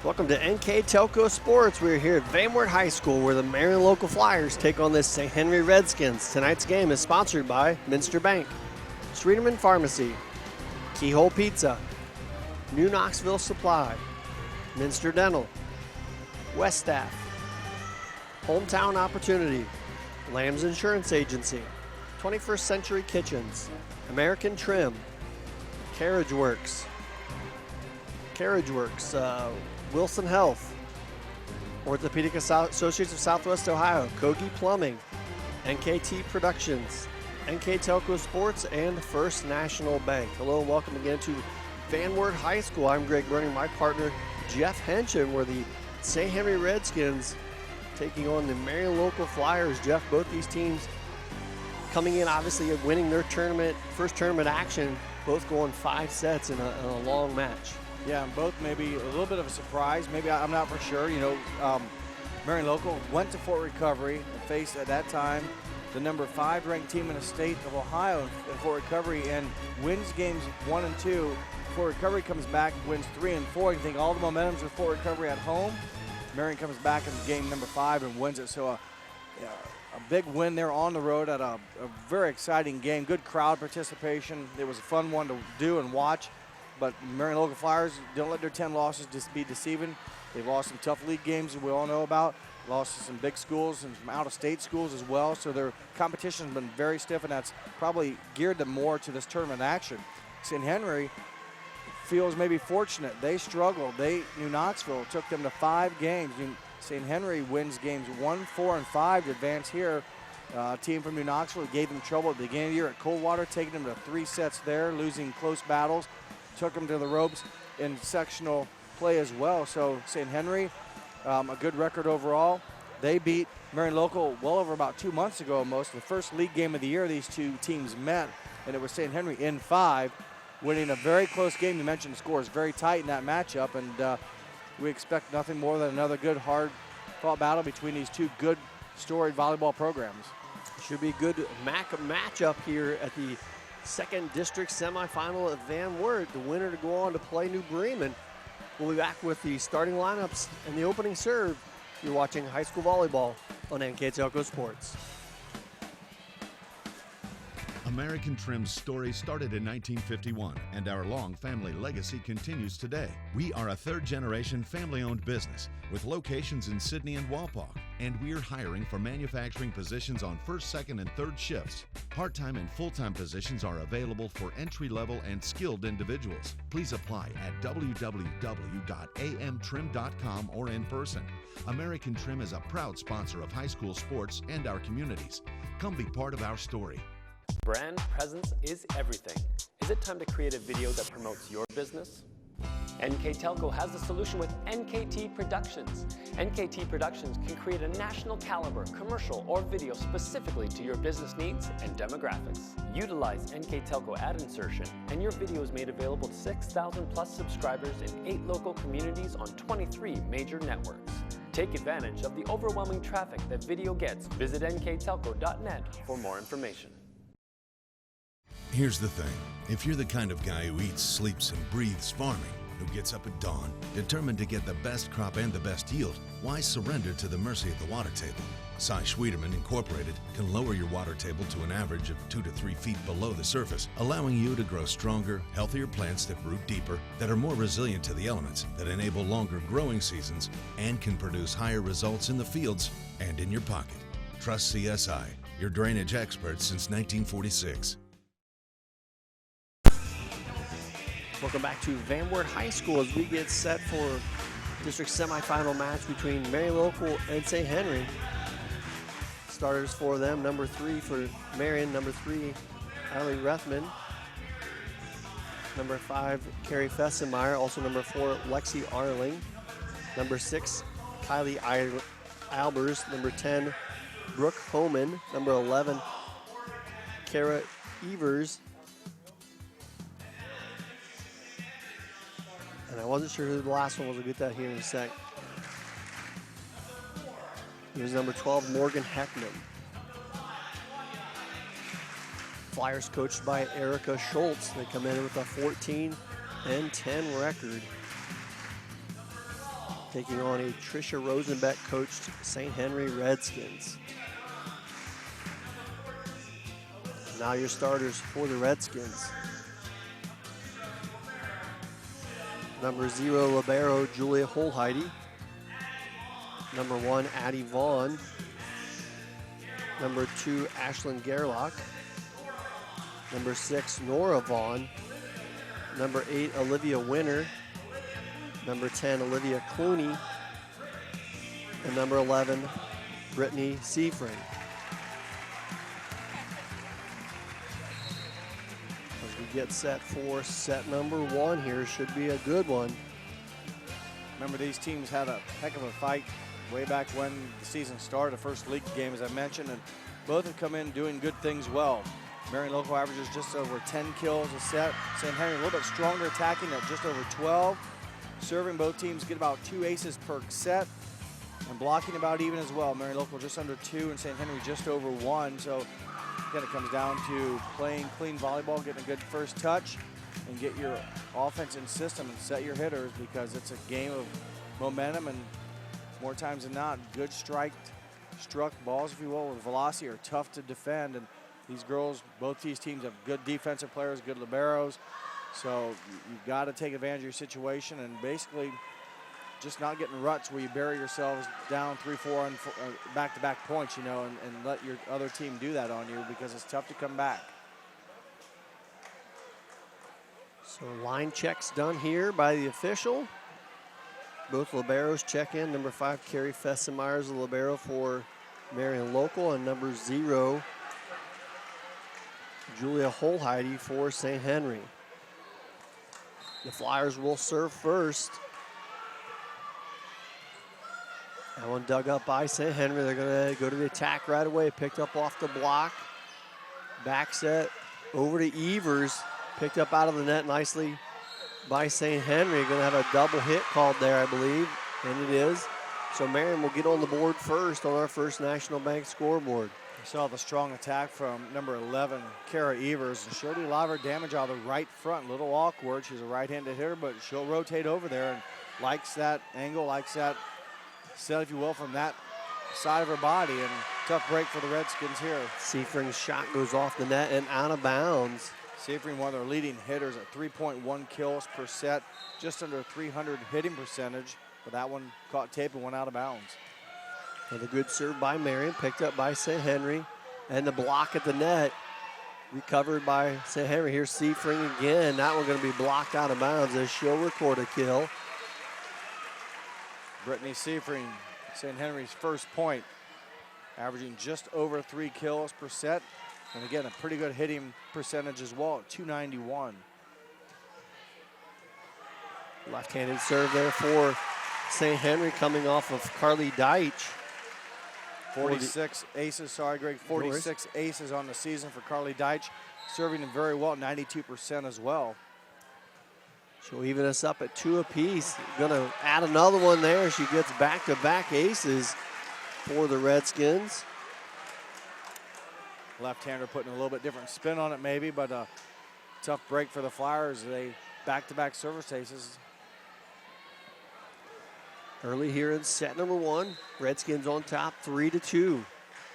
Welcome to NKTelco Sports. We're here at Van Wert High School where the Marion local Flyers take on the St. Henry Redskins. Tonight's game is sponsored by Minster Bank, Streeterman Pharmacy, Keyhole Pizza, New Knoxville Supply, Minster Dental, West Staff, Hometown Opportunity, Lamb's Insurance Agency, 21st Century Kitchens, American Trim, Carriage Works, Wilson Health, Orthopedic Associates of Southwest Ohio, Kogi Plumbing, NKT Productions, NKTelco Sports, and First National Bank. Hello and welcome again to Van Wert High School. I'm Greg Burning, my partner Jeff Henchen. We're the St. Henry Redskins taking on the Marion local Flyers. Jeff, both these teams coming in obviously winning their first tournament action, both going 5 sets in a long match. Yeah, and both maybe a little bit of a surprise. Maybe I'm not for sure. Marion local went to Fort Recovery and faced at that time the number 5 ranked team in the state of Ohio in Fort Recovery and wins games 1 and 2. Fort Recovery comes back, wins 3 and 4. You think all the momentum's with Fort Recovery at home. Marion comes back in game number 5 and wins it. So a big win there on the road at a very exciting game. Good crowd participation. It was a fun one to do and watch. But Marion local Flyers don't let their 10 losses just be deceiving. They've lost some tough league games that we all know about. Lost to some big schools and some out-of-state schools as well. So their competition has been very stiff, and that's probably geared them more to this tournament action. St. Henry feels maybe fortunate. They struggled. New Knoxville took them to 5 games. St. Henry wins games 1, 4, and 5 to advance here. A team from New Knoxville gave them trouble at the beginning of the year at Coldwater, taking them to 3 sets there, losing close battles. Took them to the ropes in sectional play as well. So St. Henry, a good record overall. They beat Marion local well over about 2 months ago almost. The first league game of the year these two teams met, and it was St. Henry in 5, winning a very close game. You mentioned the score is very tight in that matchup, and we expect nothing more than another good, hard-fought battle between these two good, storied volleyball programs. Should be a good matchup here at the second district semifinal at Van Wert. The winner to go on to play New Bremen. We'll be back with the starting lineups and the opening serve. You're watching high school volleyball on NKTelco Sports. American Trim's story started in 1951, and our long family legacy continues today. We are a third-generation family-owned business with locations in Sydney and Walpock, and we're hiring for manufacturing positions on first, second, and third shifts. Part-time and full-time positions are available for entry-level and skilled individuals. Please apply at www.amtrim.com or in person. American Trim is a proud sponsor of high school sports and our communities. Come be part of our story. Brand presence is everything. Is it time to create a video that promotes your business? NKTelco has the solution with NKT Productions. NKT Productions can create a national caliber commercial or video specifically to your business needs and demographics. Utilize NKTelco ad insertion and your video is made available to 6,000 plus subscribers in 8 local communities on 23 major networks. Take advantage of the overwhelming traffic that video gets. Visit nktelco.net for more information. Here's the thing. If you're the kind of guy who eats, sleeps, and breathes farming, who gets up at dawn, determined to get the best crop and the best yield, why surrender to the mercy of the water table? Cy Schwiederman Incorporated can lower your water table to an average of 2 to 3 feet below the surface, allowing you to grow stronger, healthier plants that root deeper, that are more resilient to the elements, that enable longer growing seasons, and can produce higher results in the fields and in your pocket. Trust CSI, your drainage experts since 1946. Welcome back to Van Wert High School as we get set for district semifinal match between Marion local and St. Henry. Starters for them, number 3 for Marion, number 3, Allie Rethman. Number 5, Carrie Fessenmeyer. Also number 4, Lexi Arling. Number 6, Kylie Albers. Number 10, Brooke Homan. Number 11, Kara Evers. And I wasn't sure who the last one was. We'll get that here in a sec. It was number 12, Morgan Heckman. Flyers coached by Erica Schultz. They come in with a 14-10 record. taking on a Tricia Rosenbeck coached St. Henry Redskins. Now your starters for the Redskins. Number 0, libero Julia Holheide. Number 1, Addie Vaughn. Number 2, Ashlyn Gerlach. Number 6, Nora Vaughn. Number 8, Olivia Winter. Number 10, Olivia Clooney. And number 11, Brittany Seafring. As we get set for set number 1 here, should be a good one. Remember, these teams had a heck of a fight way back when the season started, the first league game, as I mentioned, and both have come in doing good things well. Marion Local averages just over 10 kills a set. St. Henry a little bit stronger attacking at just over 12. Serving, both teams get about 2 aces per set. And blocking about even as well. Marion Local just under 2 and St. Henry just over 1. So again, it comes down to playing clean volleyball, getting a good first touch, and get your offense in system and set your hitters, because it's a game of momentum, and more times than not, good struck balls, if you will, with velocity are tough to defend. And these girls, both these teams have good defensive players, good liberos. So you've got to take advantage of your situation and basically just not getting ruts where you bury yourselves down 3-4 on back-to-back points, you know, and let your other team do that on you, because it's tough to come back. So line checks done here by the official. Both liberos check in. Number 5, Carrie Fessenmeyer is the libero for Marion Local, and number 0, Julia Holheide for St. Henry. The Flyers will serve first. That one dug up by St. Henry. They're going to go to the attack right away. Picked up off the block. Back set over to Evers. Picked up out of the net nicely by St. Henry. Going to have a double hit called there, I believe, and it is. So Marion will get on the board first on our First National Bank scoreboard. You saw the strong attack from number 11, Kara Evers. And showed a lot of her damage out of the right front. A little awkward. She's a right-handed hitter, but she'll rotate over there and likes that angle, likes that set, if you will, from that side of her body. And tough break for the Redskins here. Seafring's shot goes off the net and out of bounds. Seafring, one of their leading hitters at 3.1 kills per set, just under 300 hitting percentage. But that one caught tape and went out of bounds. And a good serve by Marion, picked up by St. Henry. And the block at the net, recovered by St. Henry. Here's Seafring again. That one going to be blocked out of bounds as she'll record a kill. Brittany Seafring, St. Henry's first point, averaging just over 3 kills per set. And again, a pretty good hitting percentage as well at 291. Left-handed serve there for St. Henry, coming off of Carly Deitch. 46 aces, sorry Greg, 46 aces on the season for Carly Deitch. Serving him very well, 92% as well. She'll even us up at 2 apiece. Gonna add another one there. She gets back-to-back aces for the Redskins. Left-hander putting a little bit different spin on it maybe, but a tough break for the Flyers. They back-to-back service aces. Early here in set number 1. Redskins on top 3-2.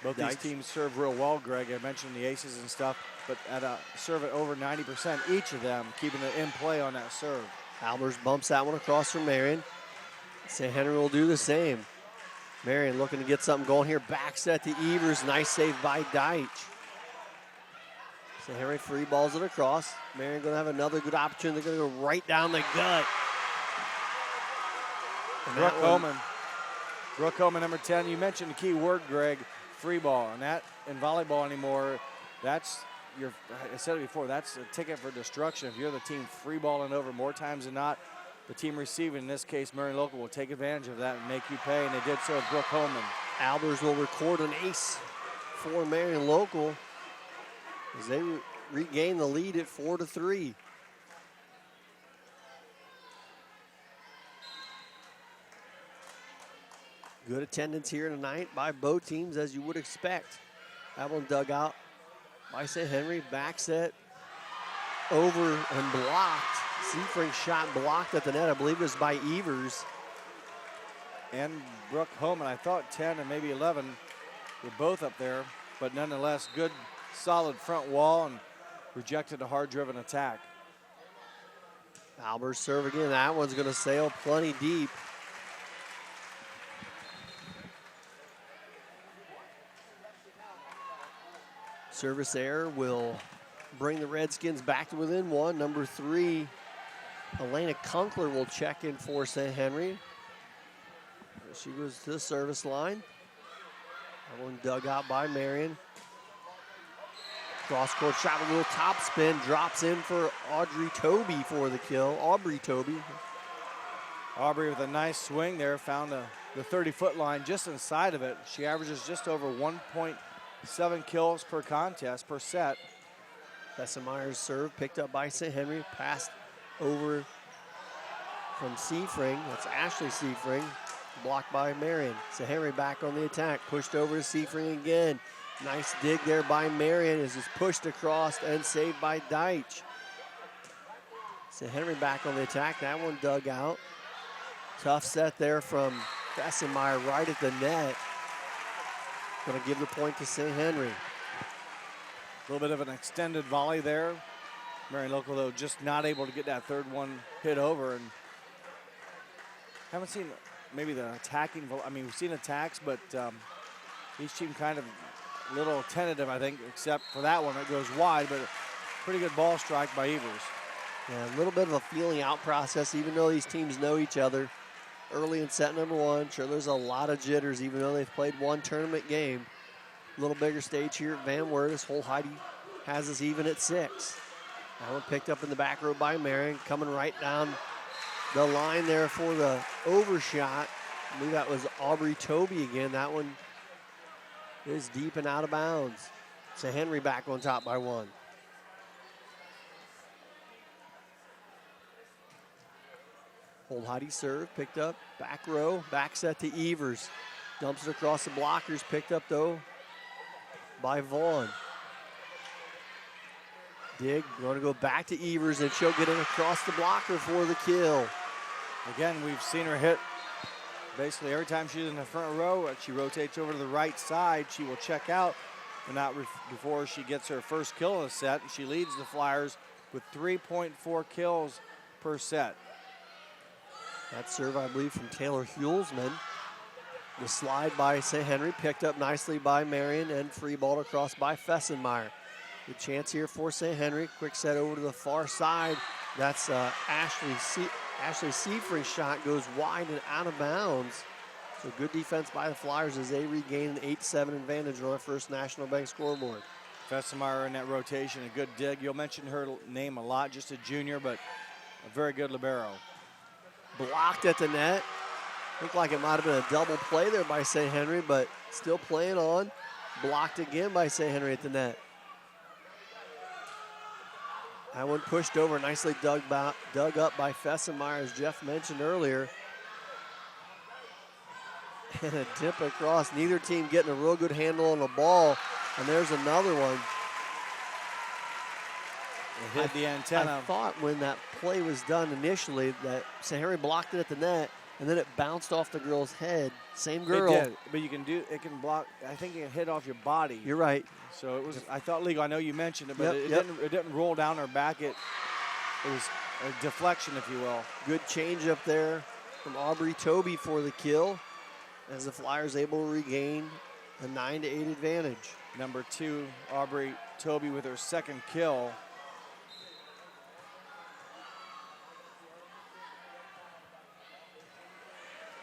Both these teams serve real well, Greg. I mentioned the aces and stuff, but at a serve at over 90%, each of them keeping it in play on that serve. Albers bumps that one across from Marion. St. Henry will do the same. Marion looking to get something going here. Back set to Evers. Nice save by Deitch. St. Henry free balls it across. Marion going to have another good opportunity. They're going to go right down the gut. Brooke Holman, number 10. You mentioned the key word, Greg, free ball. And that in volleyball anymore, that's your, I said it before, that's a ticket for destruction. If you're the team free balling over more times than not, the team receiving, in this case, Marion Local, will take advantage of that and make you pay, and they did so with Brooke Holman. Albers will record an ace for Marion Local as they regain the lead at 4-3. Good attendance here tonight by both teams, as you would expect. That one dug out by St. Henry. Back set over and blocked. Seafring's shot blocked at the net. I believe it was by Evers. and Brooke Homan. I thought 10 and maybe 11 were both up there, but nonetheless, good, solid front wall and rejected a hard-driven attack. Albers serve again. That one's going to sail plenty deep. Service error will bring the Redskins back to within one. Number 3, Elena Kunkler will check in for St. Henry. She goes to the service line. That one dug out by Marion. Cross-court shot, a little top spin, drops in for Aubrey Toby for the kill. Aubrey Toby. Aubrey with a nice swing there, found the 30-foot line just inside of it. She averages just over 1.7 kills per contest, per set. Fessenmeyer's serve picked up by St. Henry, passed over from Seafring. That's Ashley Seafring, blocked by Marion. St. Henry back on the attack, pushed over to Seafring again. Nice dig there by Marion as it's pushed across and saved by Deitch. St. Henry back on the attack. That one dug out. Tough set there from Fessenmeyer right at the net. Going to give the point to St. Henry. A little bit of an extended volley there. Marion Local, though, just not able to get that third one hit over. And haven't seen maybe the attacking. I mean, we've seen attacks, but each team kind of a little tentative, I think, except for that one. It goes wide, but a pretty good ball strike by Evers. Yeah, a little bit of a feeling out process, even though these teams know each other. Early in set number 1, sure there's a lot of jitters, even though they've played one tournament game. A little bigger stage here at Van Wert. This whole Heidi has us even at 6. That one picked up in the back row by Marion, coming right down the line there for the overshot. I believe that was Aubrey Toby again. That one is deep and out of bounds. St. Henry back on top by 1. Hold Heidi serve, picked up, back row, back set to Evers. Dumps it across the blockers, picked up though by Vaughn. Dig, going to go back to Evers and she'll get it across the blocker for the kill. Again, we've seen her hit basically every time she's in the front row. She rotates over to the right side, she will check out, and not before she gets her first kill in the set. And she leads the Flyers with 3.4 kills per set. That serve, I believe, from Taylor Hulsman. The slide by St. Henry, picked up nicely by Marion, and free ball across by Fessenmeyer. Good chance here for St. Henry. Quick set over to the far side. That's Ashley Seafring's shot goes wide and out of bounds. So good defense by the Flyers as they regain an 8-7 advantage on our First National Bank scoreboard. Fessenmeyer in that rotation, a good dig. You'll mention her name a lot, just a junior, but a very good libero. Blocked at the net. Looked like it might have been a double play there by St. Henry, but still playing on. Blocked again by St. Henry at the net. That one pushed over, nicely dug up by Fessenmeyer, as Jeff mentioned earlier. And a dip across. Neither team getting a real good handle on the ball. And there's another one. It hit the antenna. I thought when that play was done initially that St. Henry blocked it at the net, and then it bounced off the girl's head. Same girl. It did, but it can block. I think it can hit off your body. You're right. So it was, I thought legal. I know you mentioned it, but Yep, it didn't roll down her back. It was a deflection, if you will. Good change up there from Aubrey Toby for the kill, as the Flyers able to regain a 9-8 advantage. Number 2, Aubrey Toby with her second kill.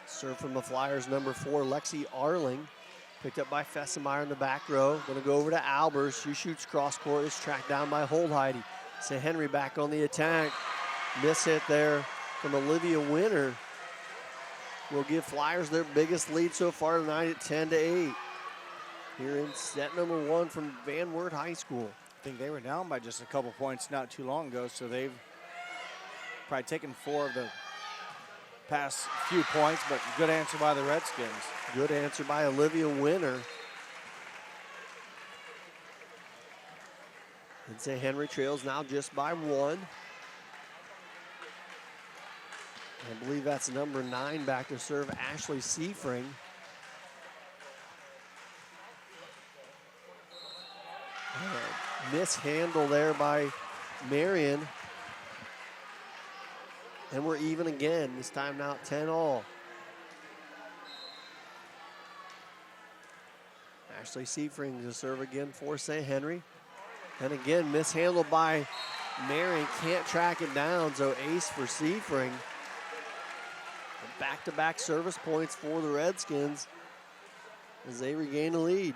Serve from the Flyers, number 4, Lexi Arling. Picked up by Fessenmeyer in the back row. Going to go over to Albers. She shoots cross court. Is tracked down by Holdheide. St. Henry back on the attack. Miss hit there from Olivia Winter. Will give Flyers their biggest lead so far tonight at 10-8. Here in set number 1 from Van Wert High School. I think they were down by just a couple points not too long ago, so they've probably taken 4 of the past few points, but good answer by the Redskins. Good answer by Olivia Winter. And St. Henry trails now just by 1. I believe that's number 9 back to serve, Ashley Seafring. Mishandle there by Marion. And we're even again, this time now 10-all. Ashley Seafring to serve again for St. Henry. And again, mishandled by Marion, can't track it down, so ace for Seafring. Back-to-back service points for the Redskins as they regain the lead.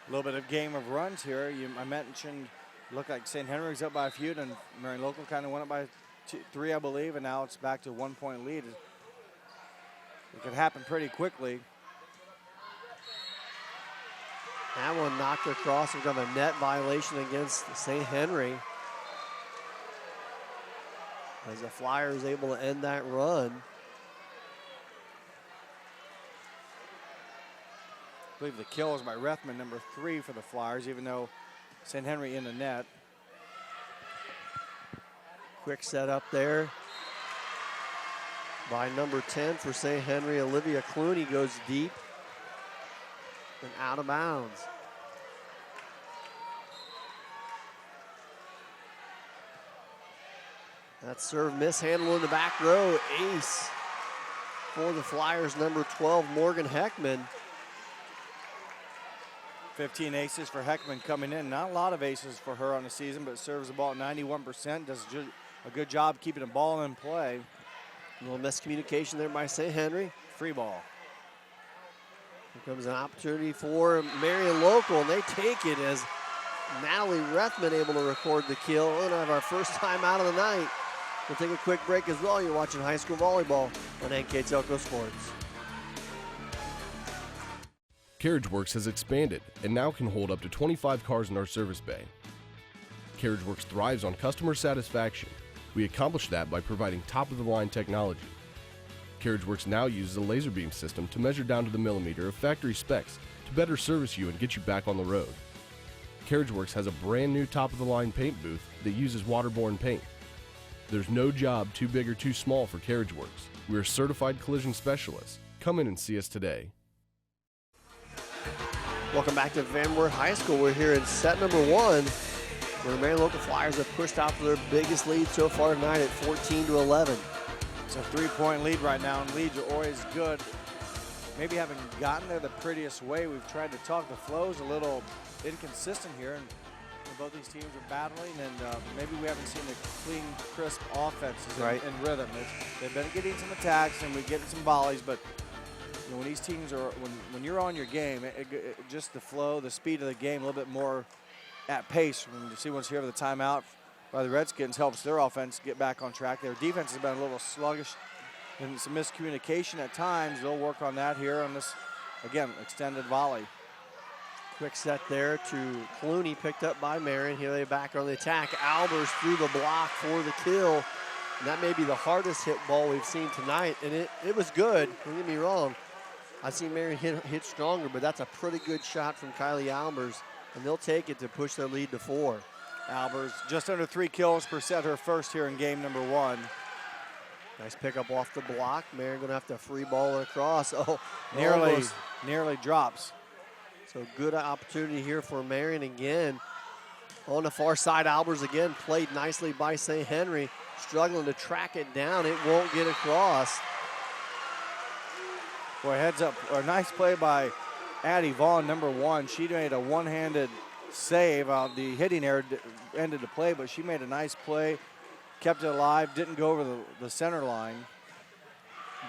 A little bit of game of runs here. I mentioned, looked like St. Henry's up by a few, and Marion Local kind of went up by 3, I believe, and now it's back to a 1-point lead. It could happen pretty quickly. That one knocked across. We've got a net violation against St. Henry, as the Flyers able to end that run. I believe the kill is by Rethman, number 3 for the Flyers, even though St. Henry in the net. Quick set up there by number 10 for St. Henry. Olivia Clooney goes deep and out of bounds. That serve mishandled in the back row. Ace for the Flyers, number 12, Morgan Heckman. 15 aces for Heckman coming in. Not a lot of aces for her on the season, but serves the ball at 91%. Does a good job keeping the ball in play. A little miscommunication there by St. Henry. Free ball. Here comes an opportunity for Marion Local, and they take it as Natalie Rethman able to record the kill. We're gonna have our first time out of the night. We'll take a quick break as well. You're watching high school volleyball on NKTelco Sports. CarriageWorks has expanded and now can hold up to 25 cars in our service bay. CarriageWorks thrives on customer satisfaction. We accomplish that by providing top-of-the-line technology. CarriageWorks now uses a laser beam system to measure down to the millimeter of factory specs to better service you and get you back on the road. CarriageWorks has a brand new top-of-the-line paint booth that uses waterborne paint. There's no job too big or too small for CarriageWorks. We're certified collision specialists. Come in and see us today. Welcome back to Van Wert High School. We're here in set number 1, where the Marion Local Flyers have pushed out for their biggest lead so far tonight at 14-11. It's a 3-point lead right now, and leads are always good. Maybe haven't gotten there the prettiest way. We've tried to talk. The flow's a little inconsistent here, and both these teams are battling, and maybe we haven't seen the clean, crisp offenses in rhythm. They've been getting some attacks, and we're getting some volleys, but you know, when these teams are, when you're on your game, just the flow, the speed of the game, a little bit more at pace. When you see once here the timeout by the Redskins helps their offense get back on track. Their defense has been a little sluggish and some miscommunication at times. They'll work on that here on this, again, extended volley. Quick set there to Clooney, picked up by Marion. Here they back on the attack. Albers through the block for the kill. And that may be the hardest hit ball we've seen tonight. And it was good, don't get me wrong. I've seen Marion hit stronger, but that's a pretty good shot from Kylie Albers. And they'll take it to push their lead to 4. Albers just under 3 kills per set, her first here in game number 1. Nice pickup off the block. Marion gonna have to free ball it across. Oh, nearly drops. So good opportunity here for Marion again. On the far side, Albers again played nicely by St. Henry. Struggling to track it down. It won't get across. Boy, heads up, a nice play by Addie Vaughn, number 1. She made a one-handed save. The hitting error ended the play, but she made a nice play, kept it alive, didn't go over the center line.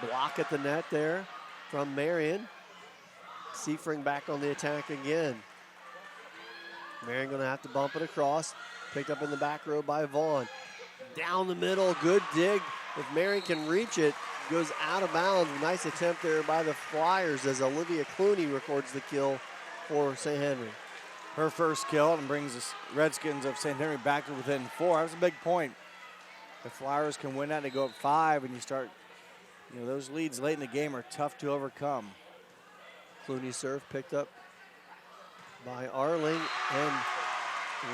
Block at the net there from Marion. Seafring back on the attack again. Marion gonna have to bump it across. Picked up in the back row by Vaughn. Down the middle, good dig. If Marion can reach it, goes out of bounds. Nice attempt there by the Flyers as Olivia Clooney records the kill for St. Henry. Her first kill and brings the Redskins of St. Henry back to within 4. That was a big point. The Flyers can win that, they go up 5, and you start, you know, those leads late in the game are tough to overcome. Clooney serve picked up by Arling, and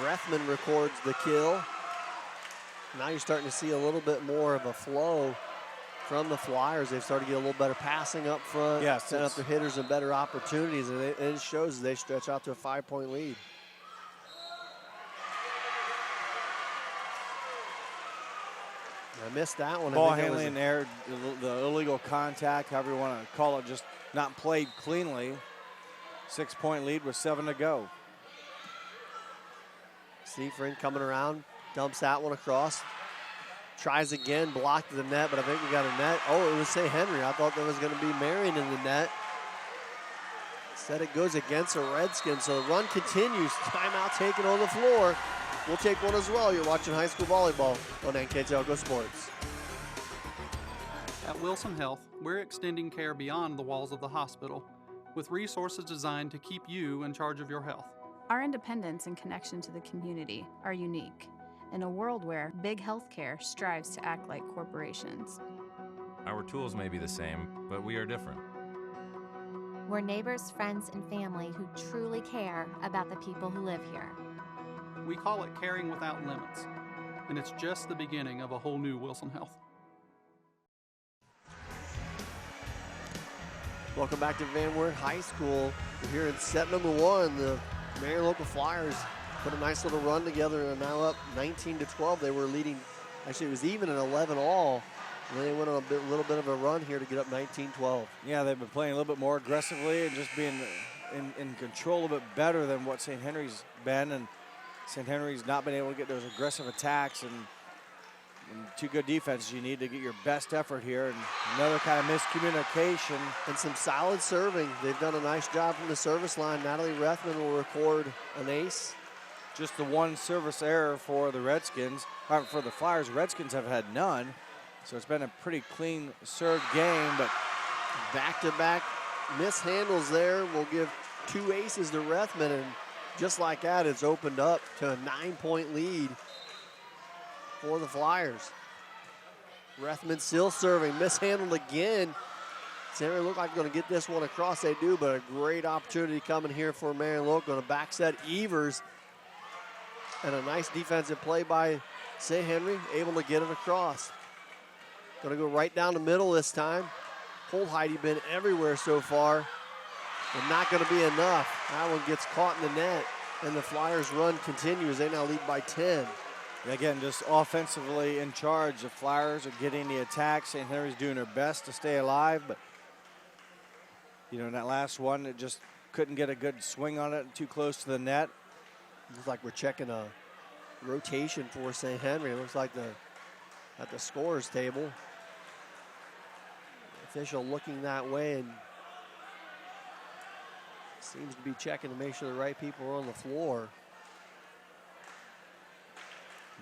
Rethman records the kill. Now you're starting to see a little bit more of a flow from the Flyers. They've started to get a little better passing up front, Yes, setting up their hitters in better opportunities, and it shows as they stretch out to a 5-point lead. I missed that one. Ball I think handling in there, the illegal contact, however you want to call it, just not played cleanly. 6-point lead with 7 to go. Seafriend coming around, dumps that one across. Tries again, blocked the net, but I think we got a net. Oh, it was St. Henry. I thought there was going to be Marion in the net. Instead it goes against the Redskins, so the run continues. Timeout taken on the floor. We'll take one as well. You're watching high school volleyball on NKTelco Sports. At Wilson Health, we're extending care beyond the walls of the hospital with resources designed to keep you in charge of your health. Our independence and connection to the community are unique in a world where big healthcare strives to act like corporations. Our tools may be the same, but we are different. We're neighbors, friends, and family who truly care about the people who live here. We call it caring without limits, and it's just the beginning of a whole new Wilson Health. Welcome back to Van Wert High School. We're here in set number 1. The Marion local Flyers put a nice little run together and are now up 19-12. They were leading, actually it was even at 11 all. And then they went on a little bit of a run here to get up 19-12. Yeah, they've been playing a little bit more aggressively and just being in control a little bit better than what St. Henry's been. And St. Henry's not been able to get those aggressive attacks and two good defenses. You need to get your best effort here. And another kind of miscommunication. And some solid serving. They've done a nice job from the service line. Natalie Rethman will record an ace. Just the one service error for the Redskins, or for the Flyers. Redskins have had none. So it's been a pretty clean served game, but back-to-back mishandles there will give 2 aces to Rethman, and just like that, it's opened up to a 9-point lead for the Flyers. Rethman still serving, mishandled again. Center look like they're going to get this one across. They do, but a great opportunity coming here for Marion Local. Going to back set Evers, and a nice defensive play by St. Henry, able to get it across. Going to go right down the middle this time. Holheide been everywhere so far, and not going to be enough. That one gets caught in the net, and the Flyers' run continues. They now lead by 10. Again, just offensively in charge. The Flyers are getting the attack. St. Henry's doing their best to stay alive, but you know, in that last one, it just couldn't get a good swing on it, too close to the net. Looks like we're checking a rotation for St. Henry. It looks like at the scorer's table. Official looking that way and seems to be checking to make sure the right people are on the floor.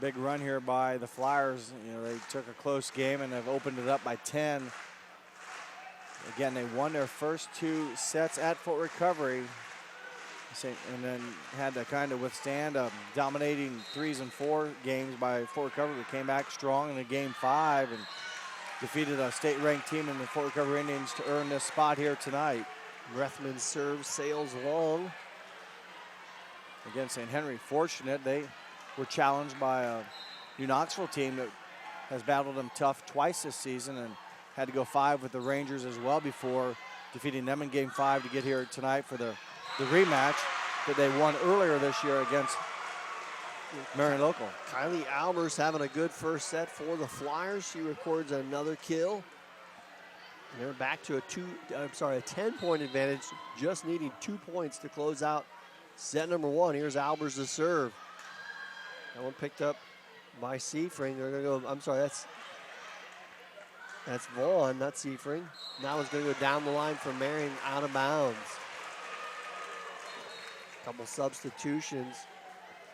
Big run here by the Flyers. You know, they took a close game and have opened it up by 10. Again, they won their first 2 sets at Fort Recovery, and then had to kind of withstand a dominating 3s and 4 games by Fort Recovery. They came back strong in the game 5 and defeated a state-ranked team in the Fort Recovery Indians to earn this spot here tonight. Rethman serves, sails long. Again, St. Henry fortunate. They were challenged by a New Knoxville team that has battled them tough twice this season and had to go 5 with the Rangers as well before defeating them in game 5 to get here tonight for the rematch that they won earlier this year against Marion Local. Kylie Albers having a good first set for the Flyers. She records another kill. And they're back to a 10-point advantage, just needing 2 points to close out set number 1. Here's Albers to serve. That one picked up by Seafring. They're gonna go, I'm sorry, that's Vaughn, not Seafring. That one's gonna go down the line for Marion, out of bounds. Couple substitutions.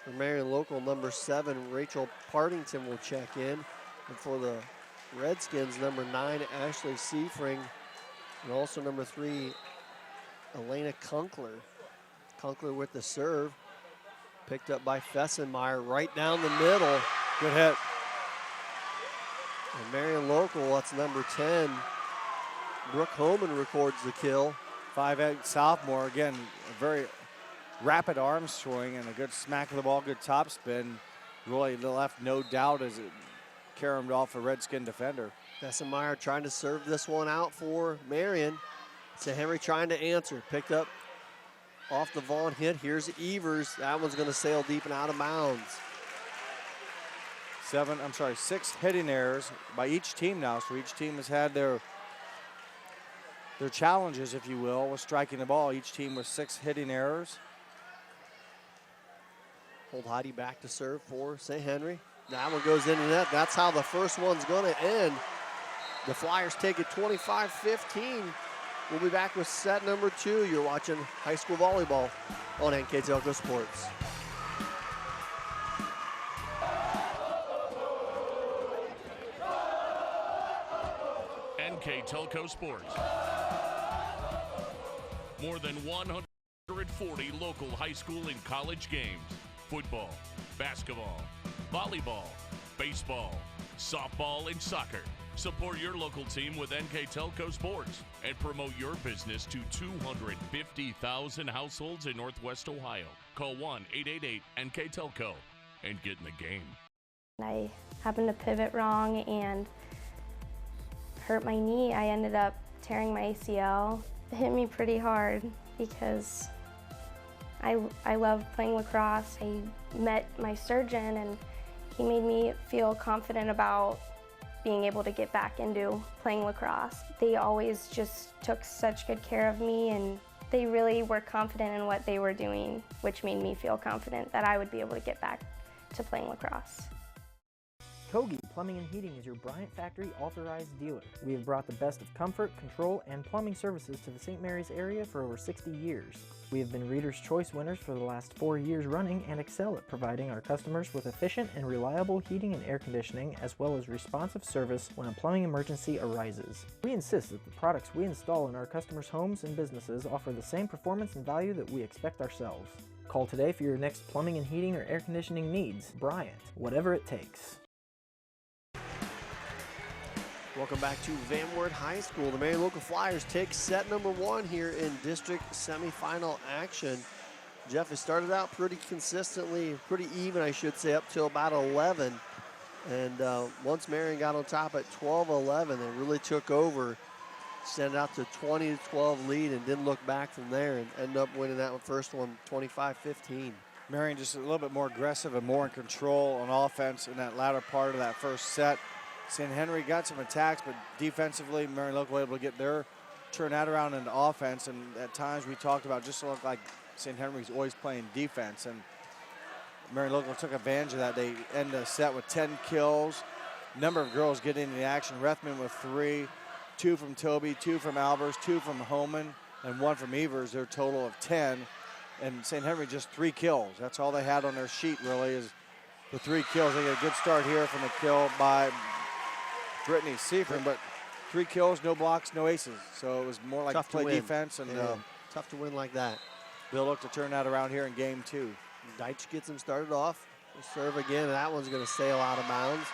For Marion Local, number 7, Rachel Partington will check in. And for the Redskins, number 9, Ashley Seafring. And also number 3, Elena Kunkler. Kunkler with the serve. Picked up by Fessenmeyer right down the middle. Good hit. And Marion Local, that's number 10. Brooke Homan records the kill. 5'8" sophomore. Again, a very rapid arm swing and a good smack of the ball, good top spin. Really left no doubt as caromed off a Redskin defender. Bessemeyer trying to serve this one out for Marion. St. Henry trying to answer. Picked up off the Vaughn hit. Here's Evers. That one's going to sail deep and out of bounds. 6 hitting errors by each team now. So each team has had their challenges, if you will, with striking the ball. Each team with 6 hitting errors. Hold Heidi back to serve for St. Henry. That one goes into net. That's how the first one's going to end. The Flyers take it 25-15. We'll be back with set number 2. You're watching high school volleyball on NKTelco Sports. NKTelco Sports. More than 140 local high school and college games. Football, basketball, volleyball, baseball, softball, and soccer. Support your local team with NKTelco Sports and promote your business to 250,000 households in Northwest Ohio. Call 1-888-NKTelco and get in the game. I happened to pivot wrong and hurt my knee. I ended up tearing my ACL. It hit me pretty hard because I love playing lacrosse. I met my surgeon and he made me feel confident about being able to get back into playing lacrosse. They always just took such good care of me and they really were confident in what they were doing, which made me feel confident that I would be able to get back to playing lacrosse. Kogi Plumbing and Heating is your Bryant Factory authorized dealer. We have brought the best of comfort, control, and plumbing services to the St. Mary's area for over 60 years. We have been Reader's Choice winners for the last 4 years running and excel at providing our customers with efficient and reliable heating and air conditioning as well as responsive service when a plumbing emergency arises. We insist that the products we install in our customers' homes and businesses offer the same performance and value that we expect ourselves. Call today for your next plumbing and heating or air conditioning needs. Bryant, whatever it takes. Welcome back to Van Wert High School. The Marion Local Flyers take set number 1 here in district semifinal action. Jeff, it started out pretty consistently, pretty even, I should say, up till about 11. And once Marion got on top at 12-11, they really took over, sent out to 20-12 lead and didn't look back from there and ended up winning that first one 25-15. Marion just a little bit more aggressive and more in control on offense in that latter part of that first set. St. Henry got some attacks, but defensively, Marion Local able to get turn that around into offense. And at times we talked about just look like St. Henry's always playing defense. And Marion Local took advantage of that. They end the set with 10 kills. Number of girls get into the action. Rethman with 3, 2 from Toby, 2 from Albers, 2 from Homan, and 1 from Evers. Their total of 10. And St. Henry just 3 kills. That's all they had on their sheet really is the 3 kills. They get a good start here from a kill by Brittany Seifert, but 3 kills, no blocks, no aces. So it was more like tough play to win. defense. And Tough to win like that. They'll look to turn that around here in game 2. Deitch gets him started off. He'll serve again, and that one's going to sail out of bounds.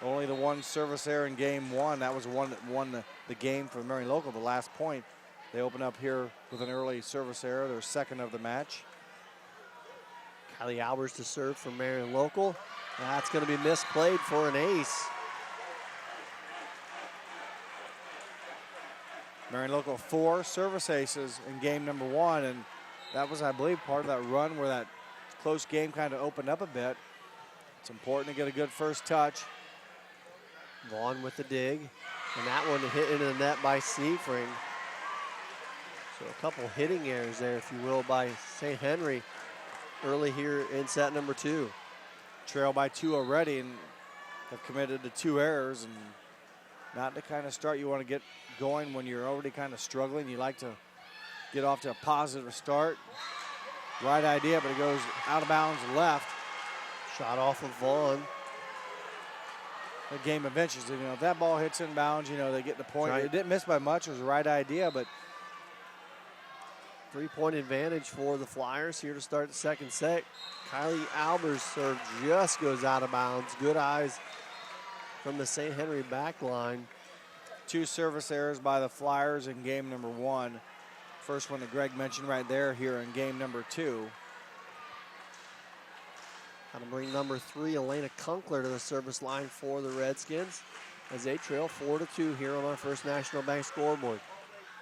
Only the one service error in game 1. That was one that won the game for Marion Local, the last point. They open up here with an early service error, their second of the match. Kylie Albers to serve for Marion Local. That's going to be misplayed for an ace. Marion Local 4 service aces in game number 1, and that was, I believe, part of that run where that close game kind of opened up a bit. It's important to get a good first touch. Vaughn with the dig, and that one hit into the net by Seifring. So a couple hitting errors there, if you will, by St. Henry early here in set number 2. Trail by 2 already and have committed to 2 errors, and not the kind of start you want to get going when you're already kind of struggling. You like to get off to a positive start. Right idea, but it goes out of bounds left. Shot off of Vaughn. The game eventually, you know, if that ball hits in bounds, you know, they get the point. Right. It didn't miss by much. It was the right idea, but 3-point advantage for the Flyers here to start the second set. Kylie Albers' serve just goes out of bounds. Good eyes from the St. Henry back line. 2 service errors by the Flyers in game number 1. First one that Greg mentioned right there here in game number 2. Going to bring number 3, Elena Kunkler, to the service line for the Redskins as they trail 4-2 here on our First National Bank scoreboard.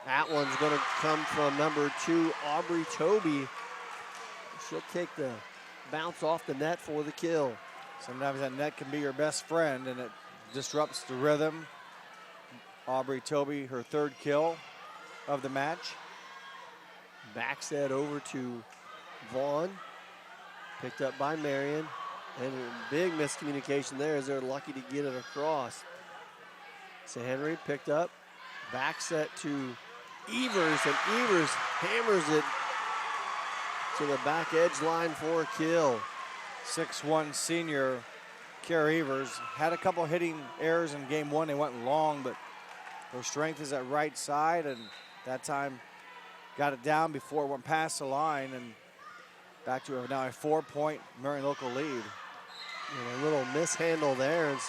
That one's going to come from number 2, Aubrey Toby. She'll take the bounce off the net for the kill. Sometimes that net can be your best friend, and it disrupts the rhythm. Aubrey Toby, her 3rd kill of the match. Back set over to Vaughn. Picked up by Marion. And a big miscommunication there as they're lucky to get it across. So Henry picked up. Back set to Evers, and Evers hammers it to the back edge line for a kill. 6'1" senior Kara Evers had a couple hitting errors in game 1. They went long, but her strength is at right side, and that time got it down before it went past the line, and back to now a 4-point Marion local lead. And a little mishandle there, and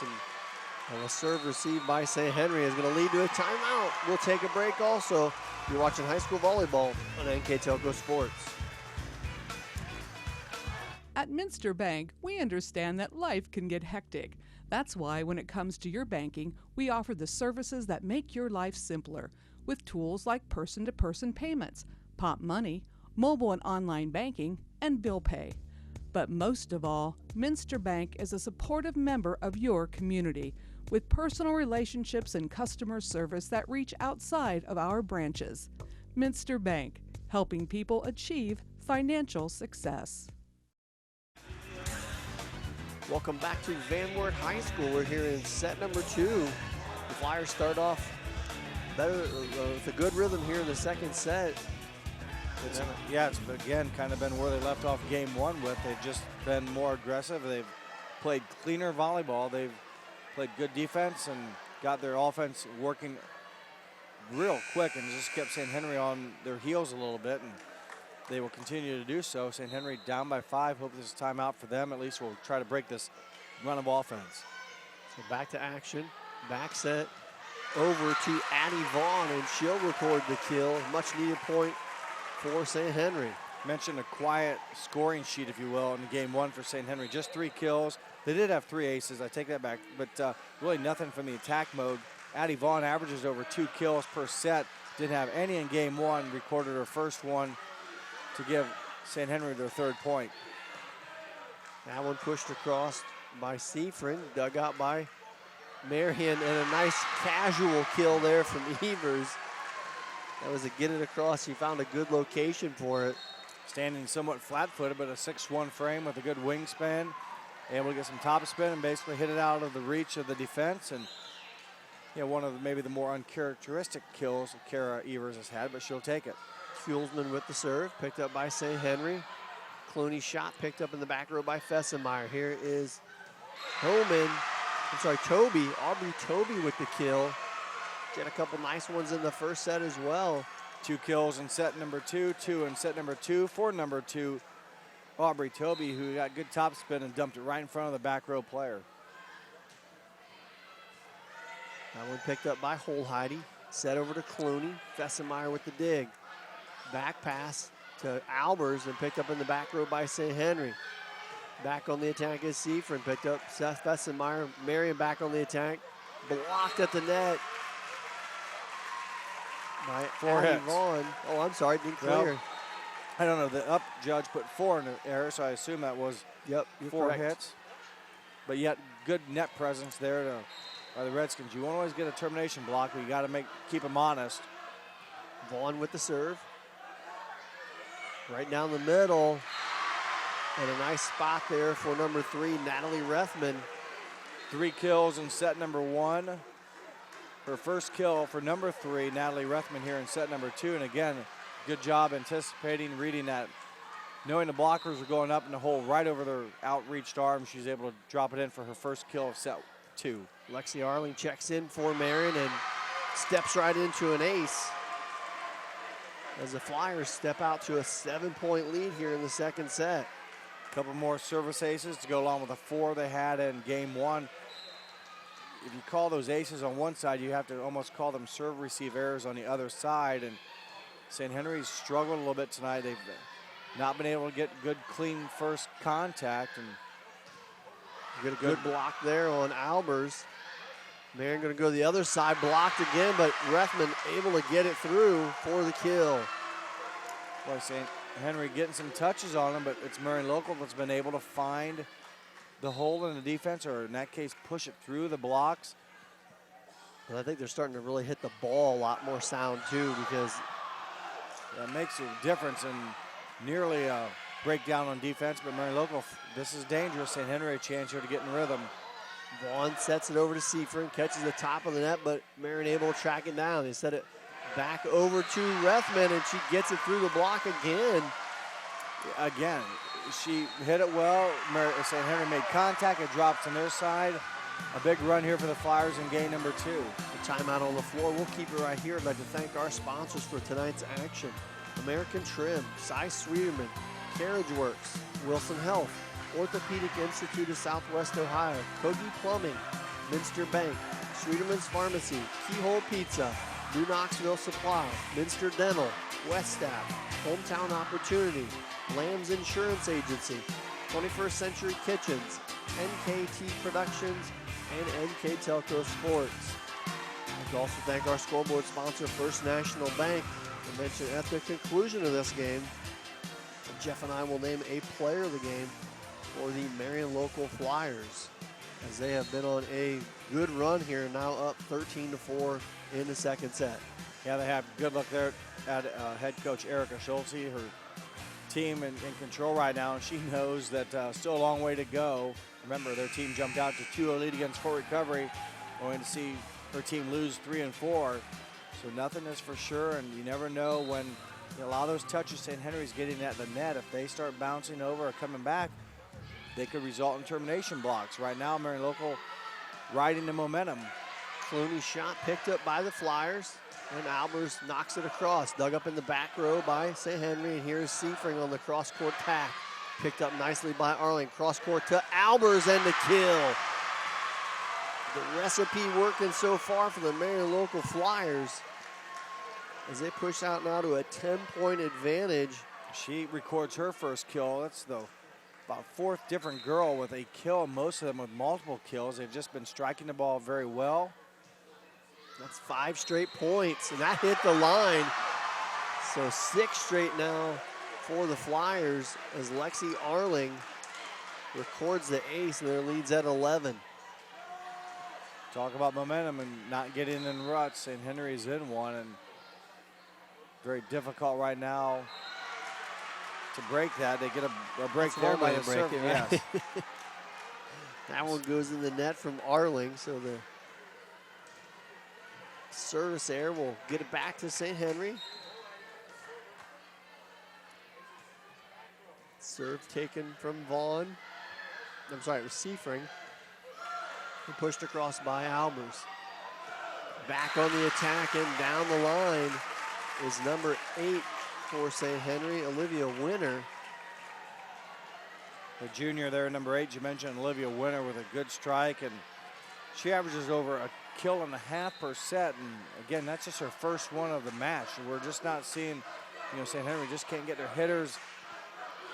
a serve received by St. Henry is going to lead to a timeout. We'll take a break also. You're watching high school volleyball on NKTelco Sports. At Minster Bank, we understand that life can get hectic. That's why when it comes to your banking, we offer the services that make your life simpler with tools like person-to-person payments, Pop Money, mobile and online banking, and bill pay. But most of all, Minster Bank is a supportive member of your community with personal relationships and customer service that reach outside of our branches. Minster Bank, helping people achieve financial success. Welcome back to Van Wert High School. We're here in set number 2. The Flyers start off better with a good rhythm here in the second set. It's again kind of been where they left off game 1 with. They've just been more aggressive. They've played cleaner volleyball. They've played good defense and got their offense working real quick, and just kept St. Henry on their heels a little bit, and they will continue to do so. St. Henry down by 5. Hope this is timeout for them. At least we'll try to break this run of offense. So back to action. Back set over to Addie Vaughn, and she'll record the kill. Much needed point for St. Henry. Mentioned a quiet scoring sheet, if you will, in game 1 for St. Henry. Just 3 kills. They did have 3 aces. I take that back, but really nothing from the attack mode. Addie Vaughn averages over 2 kills per set. Didn't have any in game 1. Recorded her first one to give St. Henry their 3rd point. That one pushed across by Seafrin, dug out by Marion, and a nice casual kill there from Evers. That was a get it across. He found a good location for it. Standing somewhat flat-footed, but a 6'1" frame with a good wingspan. Able to get some top spin and basically hit it out of the reach of the defense. And one of maybe the more uncharacteristic kills Kara Evers has had, but she'll take it. Fuelsman with the serve, picked up by St. Henry. Clooney's shot picked up in the back row by Fessenmeyer. Here is Toby, Aubrey Toby with the kill. Get a couple nice ones in the first set as well. 2 kills in set number 2, 2 in set number 2 for number 2, Aubrey Toby, who got good top spin and dumped it right in front of the back row player. That one picked up by Holheide. Set over to Clooney. Fessenmeyer with the dig. Back pass to Albers and picked up in the back row by St. Henry. Back on the attack is Seafrin. Picked up Seth Fessenmeyer. Marion back on the attack. Blocked at the net by Addie Vaughn. Oh, I'm sorry, didn't clear. Well, I don't know. The up judge put 4 in the error, so I assume that was 4 correct. hits. But yet, good net presence there by the Redskins. You won't always get a termination block, but you got to keep them honest. Vaughn with the serve. Right down the middle. And a nice spot there for number 3, Natalie Rethman. 3 kills in set number 1. Her first kill for number 3, Natalie Rethman, here in set number 2. And again, good job anticipating, reading that. Knowing the blockers were going up in the hole right over their outreached arm, she's able to drop it in for her first kill of set 2. Lexi Arling checks in for Marion and steps right into an ace as the Flyers step out to a 7-point lead here in the second set. A couple more service aces to go along with the 4 they had in game 1. If you call those aces on one side, you have to almost call them serve-receive errors on the other side. And St. Henry's struggled a little bit tonight. They've not been able to get good, clean first contact. And Get a good block there on Albers. Marion going to go the other side, blocked again, but Rethman able to get it through for the kill. Boy, St. Henry getting some touches on him, but it's Marion Local that's been able to find the hole in the defense, or in that case, push it through the blocks. And I think they're starting to really hit the ball a lot more sound too, because that makes a difference in nearly a breakdown on defense. But Marion Local, this is dangerous. St. Henry a chance here to get in rhythm. Vaughn sets it over to Seaford, catches the top of the net, but Marion able to track it down. They set it back over to Rethman, and she gets it through the block again. Again, she hit it well. St. Henry made contact. It drops on their side. A big run here for the Flyers in game number 2. The timeout on the floor. We'll keep it right here. I'd like to thank our sponsors for tonight's action. American Trim, Cy Sweeterman, Carriage Works, Wilson Health, Orthopedic Institute of Southwest Ohio, Kogi Plumbing, Minster Bank, Sweeterman's Pharmacy, Keyhole Pizza, New Knoxville Supply, Minster Dental, West Staff, Hometown Opportunity, Lamb's Insurance Agency, 21st Century Kitchens, NKT Productions, and NKTelco Sports. I'd like to also thank our scoreboard sponsor, First National Bank. I mentioned at the conclusion of this game, Jeff and I will name a player of the game for the Marion Local Flyers, as they have been on a good run here, now up 13-4 in the second set. Yeah, they have good look there at head coach Erica Schulte. Her team in control right now, and she knows that still a long way to go. Remember, their team jumped out to 2-0 lead against Fort Recovery, going to see her team lose 3 and 4. So nothing is for sure, and you never know when a lot of those touches St. Henry's getting at the net. If they start bouncing over or coming back, they could result in termination blocks. Right now, Marion Local riding the momentum. Clooney's shot picked up by the Flyers, and Albers knocks it across. Dug up in the back row by St. Henry, and here's Seafring on the cross-court tack. Picked up nicely by Arling. Cross-court to Albers, and the kill. The recipe working so far for the Marion Local Flyers as they push out now to a 10-point advantage. She records her first kill. That's the about 4th different girl with a kill, most of them with multiple kills. They've just been striking the ball very well. That's 5 straight points, and that hit the line. So 6 straight now for the Flyers as Lexi Arling records the ace, and their lead's at 11. Talk about momentum and not getting in ruts. St. Henry's in one, and very difficult right now to break that. They get a break there by the serve. Yes. That one goes in the net from Arling, so the service error will get it back to St. Henry. Serve taken from Vaughn. I'm sorry, it was Seafring. And pushed across by Albers. Back on the attack and down the line is number 8 for St. Henry, Olivia Winter. The junior there, number 8, you mentioned Olivia Winter with a good strike, and she averages over a kill and a half per set, and again, that's just her first one of the match. We're just not seeing, St. Henry just can't get their hitters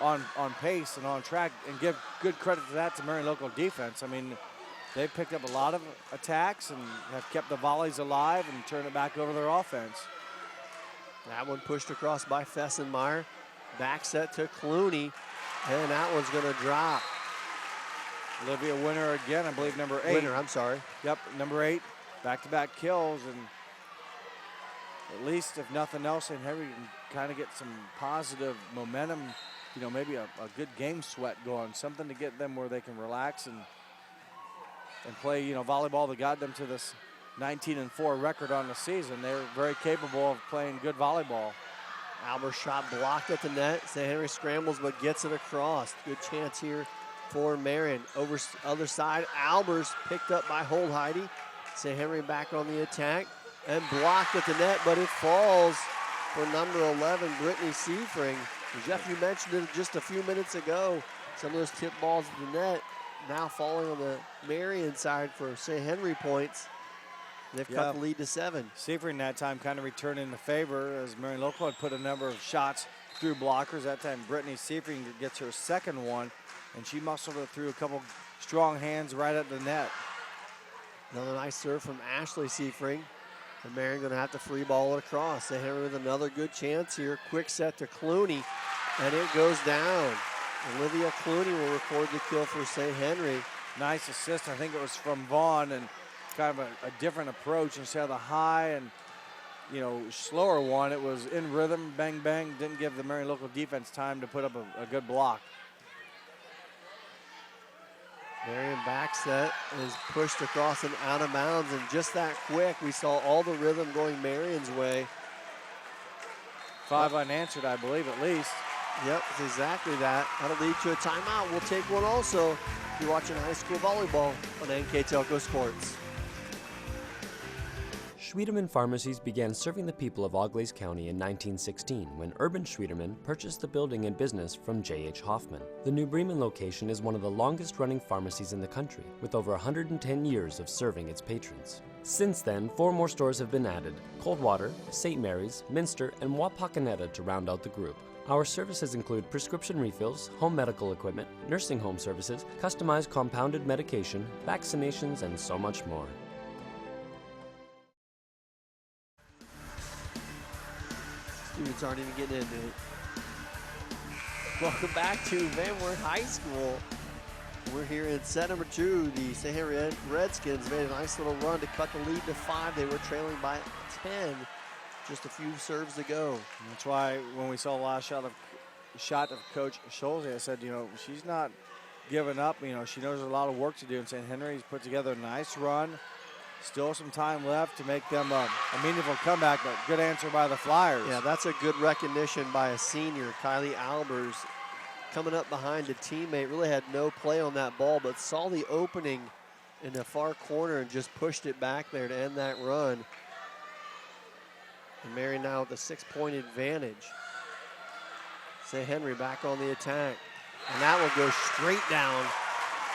on pace and on track, and give good credit to that to Marion Local defense. I mean, they've picked up a lot of attacks and have kept the volleys alive and turned it back over their offense. That one pushed across by Fessenmeyer. Back set to Clooney, and that one's going to drop. Olivia Winter again, I believe number 8. Winter, I'm sorry. Yep, number 8, back-to-back kills, and at least if nothing else, St. Henry can kind of get some positive momentum, maybe a good game sweat going, something to get them where they can relax and play, volleyball that got them to this 19-4 record on the season. They're very capable of playing good volleyball. Albers shot blocked at the net. St. Henry scrambles but gets it across. Good chance here for Marion. Over other side, Albers picked up by Holdheide. St. Henry back on the attack and blocked at the net, but it falls for number 11, Brittany Seafring. Jeff, you mentioned it just a few minutes ago. Some of those tip balls at the net now falling on the Marion side for St. Henry points. They've cut the lead to 7. Seafring that time kind of returning the favor as Marion Local had put a number of shots through blockers. That time Brittany Seafring gets her second one, and she muscled it through a couple strong hands right at the net. Another nice serve from Ashley Seifring. And Marion going to have to free ball it across. St. Henry with another good chance here. Quick set to Clooney, and it goes down. Olivia Clooney will record the kill for St. Henry. Nice assist. I think it was from Vaughn, and kind of a different approach. Instead of the high and, you know, slower one, it was in rhythm, bang, bang. Didn't give the Marion local defense time to put up a good block. Marion back set is pushed across and out of bounds, and just that quick, we saw all the rhythm going Marion's way. 5 unanswered, I believe, at least. Yep, it's exactly that. That'll lead to a timeout. We'll take one also. You're watching high school volleyball on NKTelco Sports. Schwiedemann Pharmacies began serving the people of Auglaize County in 1916 when Urban Schwiedemann purchased the building and business from J.H. Hoffman. The New Bremen location is one of the longest-running pharmacies in the country, with over 110 years of serving its patrons. Since then, 4 more stores have been added: Coldwater, St. Mary's, Minster, and Wapakoneta to round out the group. Our services include prescription refills, home medical equipment, nursing home services, customized compounded medication, vaccinations, and so much more. Students aren't even getting into it. Welcome back to Van Wert High School. We're here in set number 2. The St. Henry Redskins made a nice little run to cut the lead to 5. They were trailing by 10 just a few serves to go. And that's why when we saw the last shot of Coach Scholze, I said, you know, she's not giving up. You know, she knows there's a lot of work to do, and St. Henry's put together a nice run. Still some time left to make them a meaningful comeback, but good answer by the Flyers. Yeah, that's a good recognition by a senior, Kylie Albers, coming up behind a teammate. Really had no play on that ball, but saw the opening in the far corner and just pushed it back there to end that run. And Marion now with a 6-point advantage. St. Henry back on the attack. And that will go straight down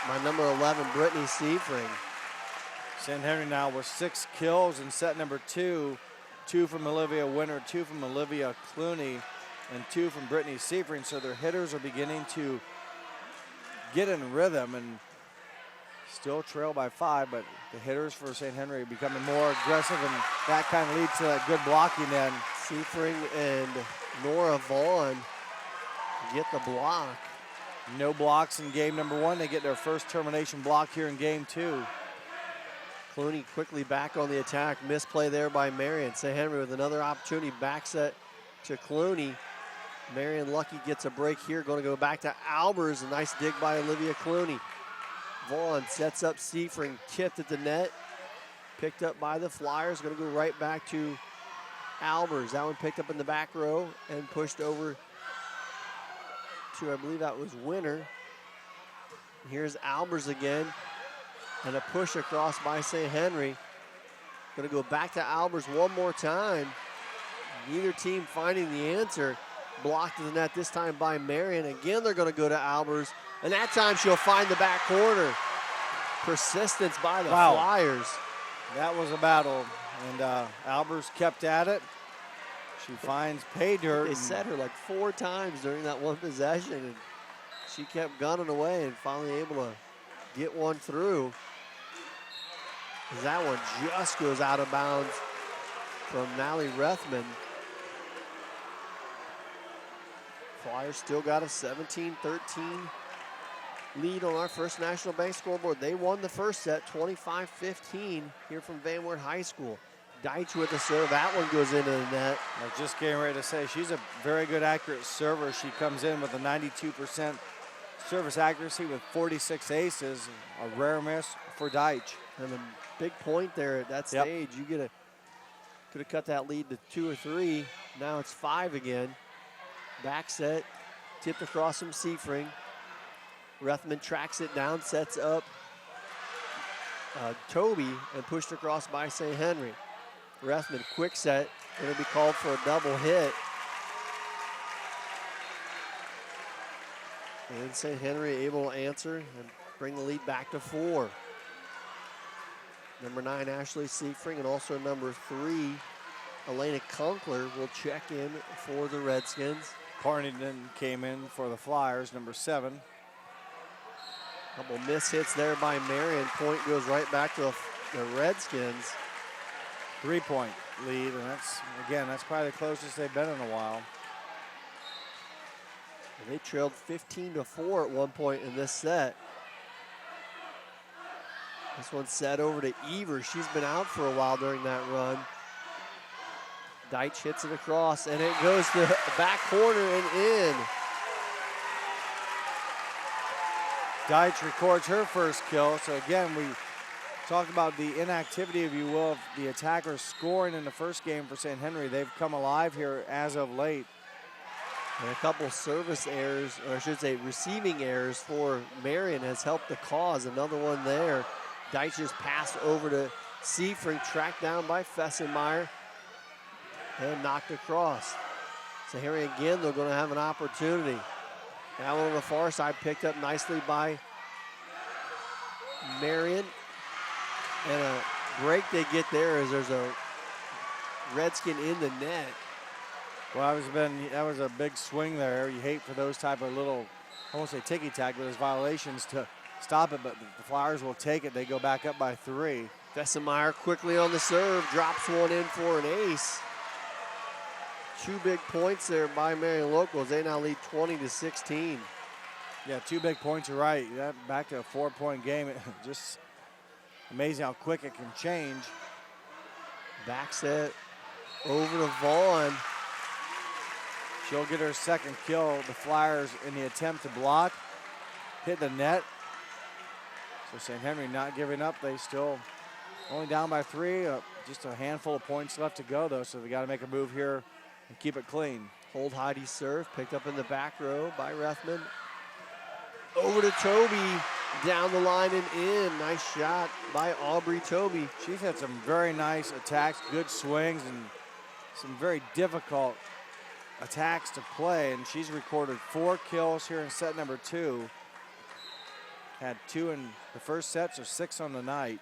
by number 11, Brittany Seifring. St. Henry now with 6 kills in set number 2. 2 from Olivia Winter, 2 from Olivia Clooney, and 2 from Brittany Seifring. So their hitters are beginning to get in rhythm and still trail by 5, but the hitters for St. Henry are becoming more aggressive, and that kind of leads to that good blocking end. Seifring and Nora Vaughn get the block. No blocks in game number 1. They get their first termination block here in game 2. Clooney quickly back on the attack. Misplay there by Marion. St. Henry with another opportunity. Back set to Clooney. Marion lucky gets a break here. Going to go back to Albers. A nice dig by Olivia Clooney. Vaughn sets up Seifring. Tipped at the net. Picked up by the Flyers. Going to go right back to Albers. That one picked up in the back row and pushed over to, I believe that was Winter. Here's Albers again. And a push across by St. Henry. Going to go back to Albers one more time. Neither team finding the answer. Blocked to the net this time by Marion. Again, they're going to go to Albers. And that time she'll find the back corner. Persistence by the Flyers. That was a battle. And Albers kept at it. She finds pay dirt. They set her like 4 times during that one possession. And she kept gunning away and finally able to get one through. That one just goes out of bounds from Nally Rethman. Flyers still got a 17-13 lead on our First National Bank scoreboard. They won the first set, 25-15 here from Van Wert High School. Deitch with the serve. That one goes into the net. I was just getting ready to say, she's a very good, accurate server. She comes in with a 92% service accuracy with 46 aces. A rare miss for Deitch. And a big point there at that stage. You could have cut that lead to 2 or 3. Now it's 5 again. Back set, tipped across from Seifring. Rethman tracks it down, sets up Toby, and pushed across by St. Henry. Rethman, quick set, going to be called for a double hit. And St. Henry able to answer and bring the lead back to 4. Number 9, Ashley Seifring, and also number 3, Elena Conkler will check in for the Redskins. Partington came in for the Flyers, number 7. Couple miss hits there by Marion. Point goes right back to the Redskins. 3-point lead, and that's probably the closest they've been in a while. They trailed 15-4 at one point in this set. This one's set over to Evers. She's been out for a while during that run. Deitch hits it across, and it goes to the back corner and in. Deitch records her first kill. So again, we talked about the inactivity, if you will, of the attackers scoring in the first game for St. Henry. They've come alive here as of late. And a couple service errors, or I should say receiving errors for Marion has helped the cause. Another one there. Deitch just passed over to Seafring, tracked down by Fessenmeyer, and knocked across. St. Henry again, they're going to have an opportunity. That one on the far side picked up nicely by Marion. And a break they get there as there's a Redskin in the net. Well, that was a big swing there. You hate for those type of little, I won't say ticky-tack, but there's violations to stop it, but the Flyers will take it. They go back up by 3. Fessenmeyer quickly on the serve, drops one in for an ace. 2 big points there by Marion Locals. They now lead 20-16. Yeah, 2 big points, you're right. That back to a 4-point game. Just amazing how quick it can change. Back set over to Vaughn. She'll get her second kill. The Flyers, in the attempt to block, hit the net. So St. Henry not giving up. They still only down by 3. Just a handful of points left to go, though, so they got to make a move here and keep it clean. Hold Heidi's serve, picked up in the back row by Rethman. Over to Toby, down the line and in. Nice shot by Aubrey Toby. She's had some very nice attacks, good swings, and some very difficult attacks to play, and she's recorded 4 kills here in set number 2. Had 2 in the first set, so 6 on the night.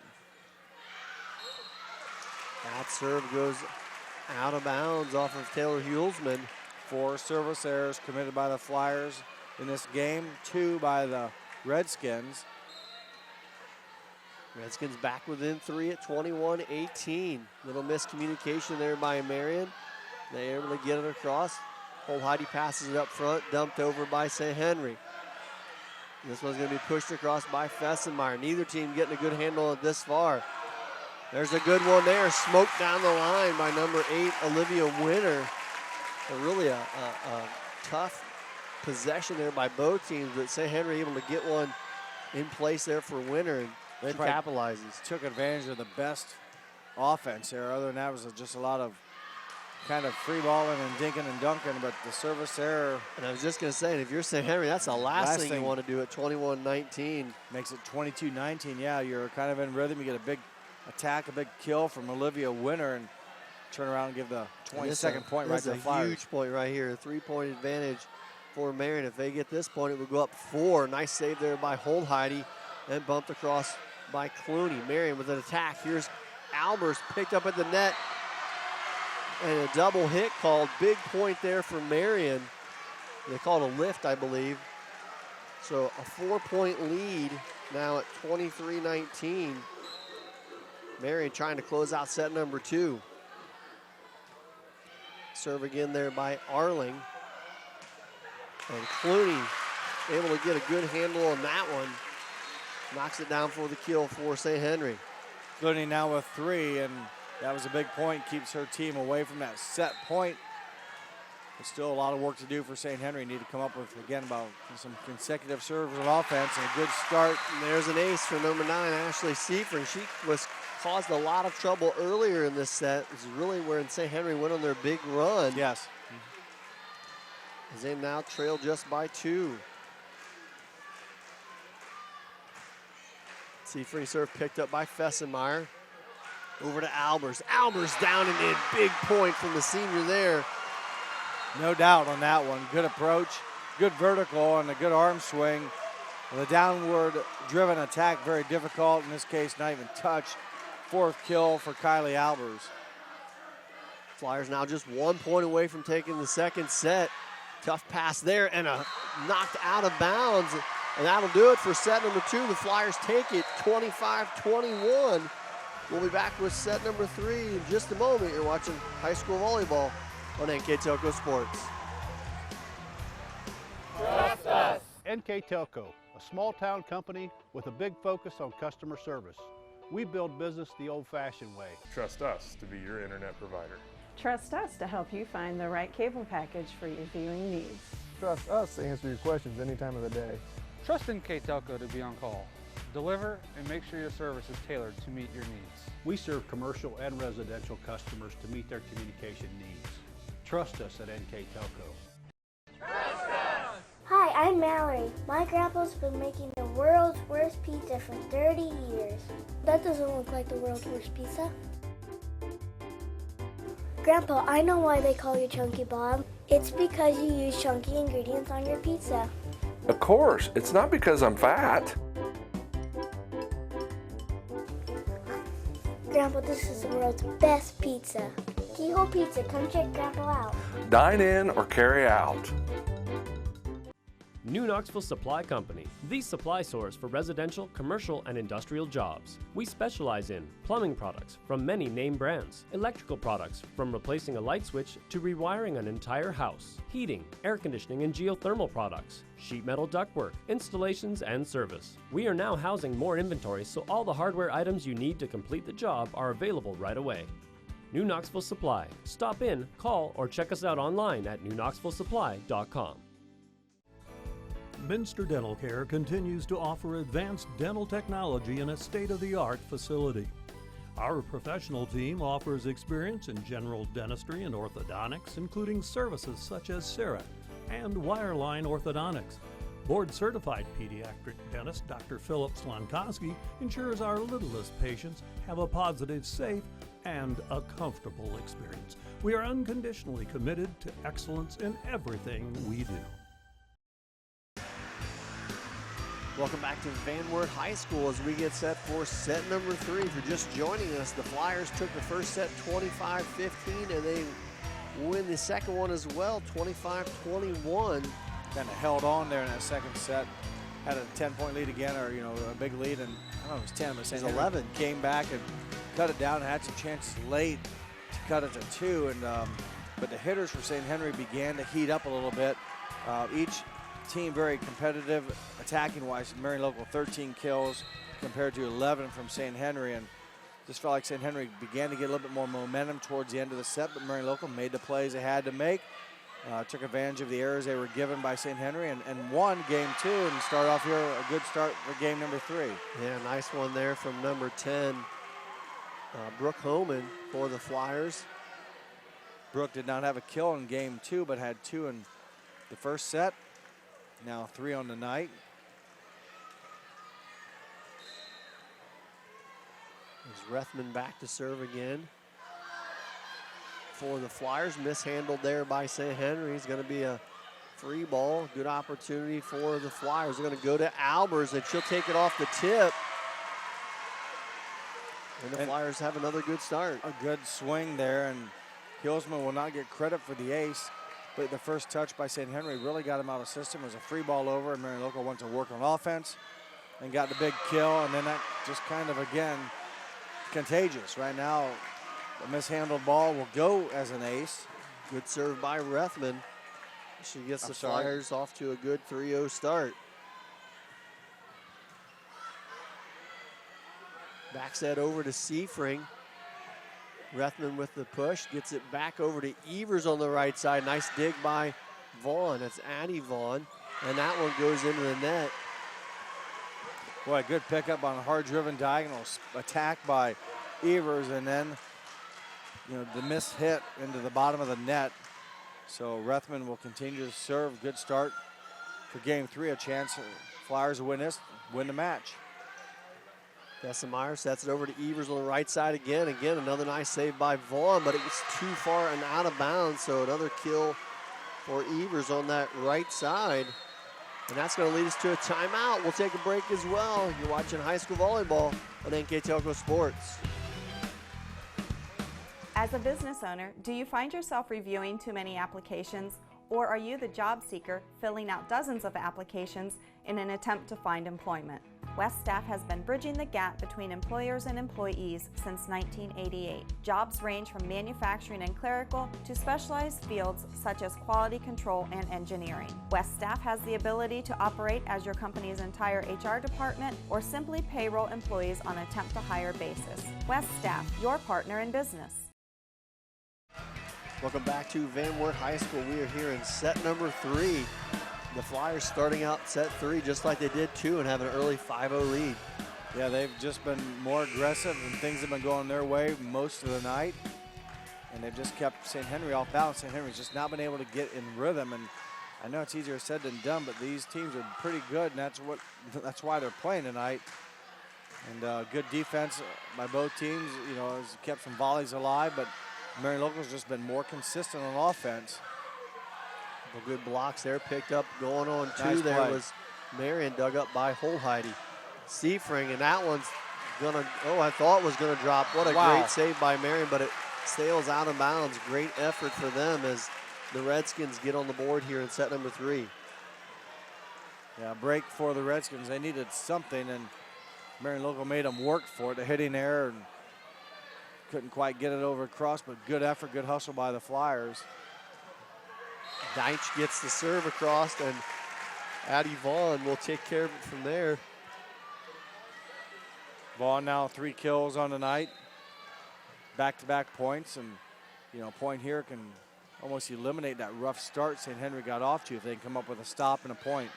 That serve goes out of bounds off of Taylor Hulsman. 4 service errors committed by the Flyers in this game, 2 by the Redskins. Redskins back within 3 at 21-18. Little miscommunication there by Marion. They able to get it across. Hold Heidi passes it up front, dumped over by St. Henry. This one's going to be pushed across by Fessenmeyer. Neither team getting a good handle on it this far. There's a good one there, smoked down the line by number 8, Olivia Winter. Really a tough possession there by both teams, but St. Henry able to get one in place there for Winter, and they capitalizes. Took advantage of the best offense there. Other than that, was just a lot of kind of free balling and dinking and dunking, but the service error. And I was just going to say, if you're St. Henry, that's the last thing you want to do at 21-19. Makes it 22-19. Yeah, you're kind of in rhythm. You get a big attack, a big kill from Olivia Winter, and turn around and give the 22nd point right to the Flyers. Huge point right here. A 3-point advantage for Marion. If they get this point, it would go up 4. Nice save there by Hold Heidi, and bumped across by Clooney. Marion with an attack. Here's Albers picked up at the net. And a double hit called. Big point there for Marion. They called a lift, I believe. So a 4-point lead now at 23-19. Marion trying to close out set number 2. Serve again there by Arling. And Clooney able to get a good handle on that one. Knocks it down for the kill for St. Henry. Clooney now with 3, and that was a big point, keeps her team away from that set point. But still a lot of work to do for St. Henry. Need to come up with, again, about some consecutive serves of offense and a good start. And there's an ace for number 9, Ashley Seifert. She caused a lot of trouble earlier in this set. This is really where St. Henry went on their big run. Yes. As they now trail just by 2. Seifert serve picked up by Fessenmeyer. Over to Albers. Albers down and in. Big point from the senior there. No doubt on that one. Good approach, good vertical, and a good arm swing. The downward driven attack, very difficult. In this case, not even touched. 4th kill for Kylie Albers. Flyers now just 1 point away from taking the second set. Tough pass there and a knocked out of bounds And that'll do it for set number 2. The Flyers take it 25-21. We'll be back with set number 3 in just a moment. You're watching high school volleyball on NKTelco Sports. Trust us. NKTelco, a small-town company with a big focus on customer service. We build business the old-fashioned way. Trust us to be your internet provider. Trust us to help you find the right cable package for your viewing needs. Trust us to answer your questions any time of the day. Trust NKTelco to be on call. Deliver and make sure your service is tailored to meet your needs. We serve commercial and residential customers to meet their communication needs. Trust us at NKTelco. Hi, I'm Mallory. My grandpa's been making the world's worst pizza for 30 years. That doesn't look like the world's worst pizza. Grandpa, I know why they call you Chunky Bob. It's because you use chunky ingredients on your pizza. Of course, it's not because I'm fat. Grandpa, this is the world's best pizza. Keyhole Pizza, come check Grandpa out. Dine in or carry out. New Knoxville Supply Company, the supply source for residential, commercial, and industrial jobs. We specialize in plumbing products from many name brands, electrical products from replacing a light switch to rewiring an entire house, heating, air conditioning, and geothermal products, sheet metal ductwork, installations, and service. We are now housing more inventory, so all the hardware items you need to complete the job are available right away. New Knoxville Supply. Stop in, call, or check us out online at newknoxvillesupply.com. Minster Dental Care continues to offer advanced dental technology in a state-of-the-art facility. Our professional team offers experience in general dentistry and orthodontics, including services such as CEREC and wireline orthodontics. Board-certified pediatric dentist Dr. Philip Slonkowski ensures our littlest patients have a positive, safe, and a comfortable experience. We are unconditionally committed to excellence in everything we do. Welcome back to Van Wert High School as we get set for set number 3. If you're just joining us, the Flyers took the first set 25-15, and they win the second one as well, 25-21. Kind of held on there in that second set. Had a 10-point lead again, or a big lead, and I don't know, it was 10, but it was 11. Came back and cut it down and had some chances late to cut it to 2. And but the hitters for St. Henry began to heat up a little bit. Each team very competitive attacking wise. Marion Local 13 kills compared to 11 from St. Henry, and just felt like St. Henry began to get a little bit more momentum towards the end of the set, but Marion Local made the plays they had to make, took advantage of the errors they were given by St. Henry, and won game 2 and started off here a good start for game number 3. Yeah, nice one there from number 10, Brooke Homan for the Flyers. Brooke did not have a kill in game 2, but had 2 in the first set. Now 3 on the night. There's Rethman back to serve again for the Flyers. Mishandled there by St. Henry. It's going to be a free ball. Good opportunity for the Flyers. They're going to go to Albers, and she'll take it off the tip. And the Flyers have another good start. A good swing there, and Hillsman will not get credit for the ace. But the first touch by St. Henry really got him out of system. It was a free ball over, and Marion Local went to work on offense and got the big kill, and then that just kind of, again, contagious. Right now, the mishandled ball will go as an ace. Good serve by Rethman. She gets the Flyers off to a good 3-0 start. Backs that over to Seafring. Rethman with the push, gets it back over to Evers on the right side. Nice dig by Vaughn. That's Addie Vaughn, and that one goes into the net. Boy, good pickup on a hard-driven diagonal attack by Evers, and then the missed hit into the bottom of the net. So Rethman will continue to serve. Good start for game 3. A chance Flyers to win this, win the match. Bessemeyer sets it over to Evers on the right side again. Again, another nice save by Vaughn, but it was too far and out of bounds, so another kill for Evers on that right side. And that's going to lead us to a timeout. We'll take a break as well. You're watching high school volleyball on NKTelco Sports. As a business owner, do you find yourself reviewing too many applications, or are you the job seeker filling out dozens of applications in an attempt to find employment. West staff has been bridging the gap between employers and employees since 1988. Jobs range from manufacturing and clerical to specialized fields such as quality control and engineering. West staff has the ability to operate as your company's entire HR department or simply payroll employees on a temp to hire basis. West staff, your partner in business. Welcome back to Van Wert High School. We are here in set number 3. The Flyers starting out set 3 just like they did 2 and have an early 5-0 lead. Yeah, they've just been more aggressive and things have been going their way most of the night. And they've just kept St. Henry off balance. St. Henry's just not been able to get in rhythm. And I know it's easier said than done, but these teams are pretty good, and that's why they're playing tonight. And good defense by both teams, you know, has kept some volleys alive, but Marion Local's just been more consistent on offense. Couple good blocks there picked up. Going on 2 Nice there play. was Marion, dug up by Holheide. Seafring, and that one's gonna, I thought was gonna drop. What a great save by Marion, but it sails out of bounds. Great effort for them as the Redskins get on the board here in set number 3. Yeah, break for the Redskins. They needed something, and Marion Local made them work for it. The hitting error and couldn't quite get it over across, but good effort, good hustle by the Flyers. Deitch gets the serve across, and Addie Vaughn will take care of it from there. Vaughn now 3 kills on the night. Back-to-back points, and you know, point here can almost eliminate that rough start St. Henry got off to if they can come up with a stop and a point.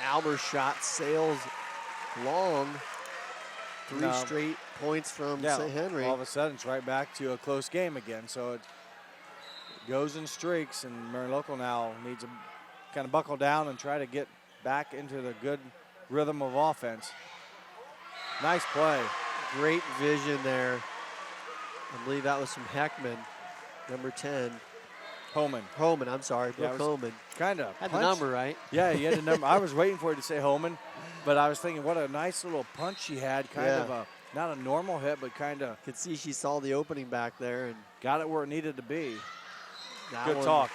Alber's shot sails long. 3 straight points from St. Henry. All of a sudden, it's right back to a close game again. So it goes in streaks, and Marion Local now needs to kind of buckle down and try to get back into the good rhythm of offense. Nice play. Great vision there. I believe that was from Heckman, number 10. Homan, I'm sorry, Brooke Homan. Kind of had the number right. Yeah, you had the number. I was waiting for it to say Homan, but I was thinking what a nice little punch she had. Kind of a, not a normal hit, but kind of. Could see she saw the opening back there and got it where it needed to be. Good talk.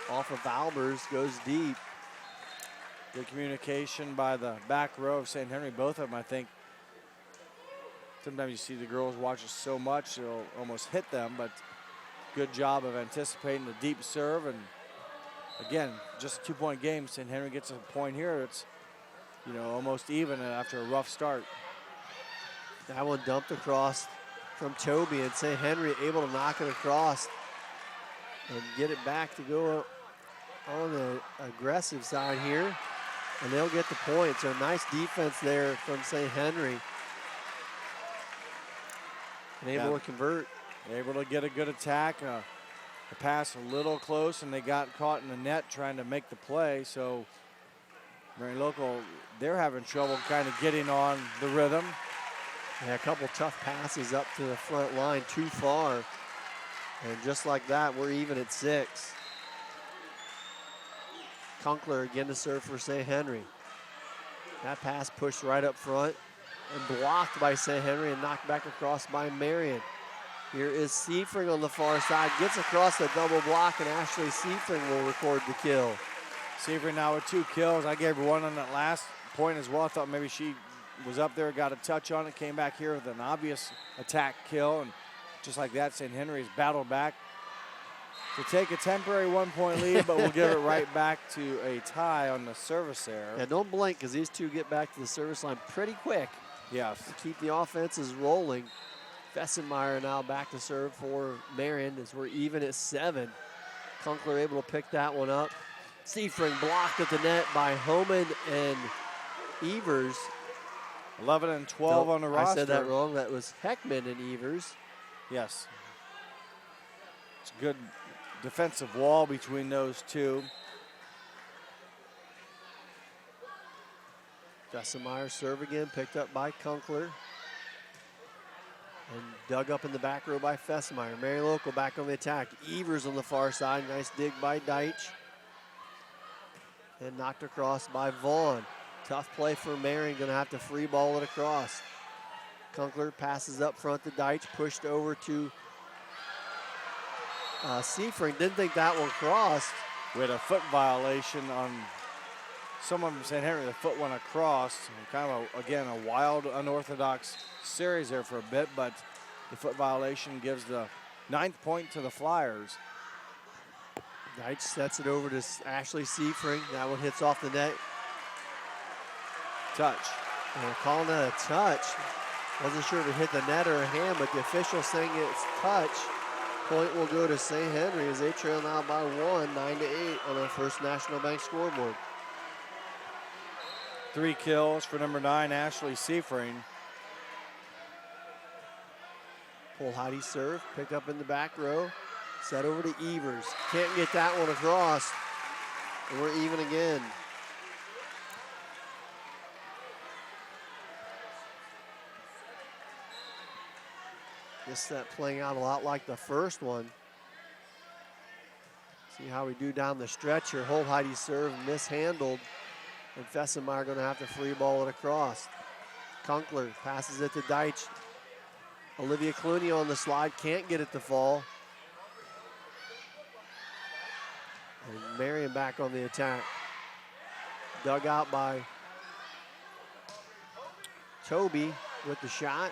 Off of Albers, goes deep. Good communication by the back row of St. Henry. Both of them, I think. Sometimes you see the girls watch it so much, they'll almost hit them, but good job of anticipating the deep serve. And again, just a 2-point game. St. Henry gets a point here. It's, you know, almost even after a rough start. That one dumped across from Toby, and St. Henry able to knock it across and get it back to go on the aggressive side here. And they'll get the point. So nice defense there from St. Henry. And able to convert. Able to get a good attack. The pass a little close, and they got caught in the net trying to make the play. So Marion Local, they're having trouble kind of getting on the rhythm. Yeah, a couple tough passes up to the front line, too far. And just like that, we're even at 6. Kunkler again to serve for St. Henry. That pass pushed right up front and blocked by St. Henry and knocked back across by Marion. Here is Seafring on the far side, gets across the double block, and Ashley Seafring will record the kill. Seafring now with 2 kills. I gave her one on that last point as well. I thought maybe she was up there, got a touch on it, came back here with an obvious attack kill, and just like that, St. Henry's battled back to take a temporary 1-point lead, but we'll give it right back to a tie on the service error. Yeah, don't blink, because these two get back to the service line pretty quick. Yes. To keep the offenses rolling. Fessenmeyer now back to serve for Marion as we're even at 7. Kunkler able to pick that one up. Seafring blocked at the net by Homan and Evers. 11 and 12 on the roster. I said that wrong. That was Heckman and Evers. Yes. It's a good defensive wall between those two. Fessenmeyer serve again, picked up by Kunkler. And dug up in the back row by Fessenmeyer. Marion Local back on the attack. Evers on the far side. Nice dig by Deitch. And knocked across by Vaughn. Tough play for Marion. Going to have to free ball it across. Kunkler passes up front to Deitch. Pushed over to Seafring. Didn't think that one crossed. We had a foot violation on someone from St. Henry, the foot went across. Kind of, again, a wild, unorthodox series there for a bit, but the foot violation gives the 9th point to the Flyers. Deitch sets it over to Ashley Seifring. That one hits off the net. Touch. And they're calling that a touch. Wasn't sure if it hit the net or a hand, but the official saying it's touch. Point will go to St. Henry as they trail now by 1, 9-8 on our First National Bank scoreboard. 3 kills for number 9, Ashley Seifring. Pull Heidi serve, picked up in the back row. Set over to Evers. Can't get that one across. And we're even again. This set playing out a lot like the first one. See how we do down the stretch here. Hold Heidi serve mishandled. And Fessenmeyer going to have to free ball it across. Kunkler passes it to Deitch. Olivia Clooney on the slide, can't get it to fall. And Marion back on the attack. Dug out by Toby with the shot.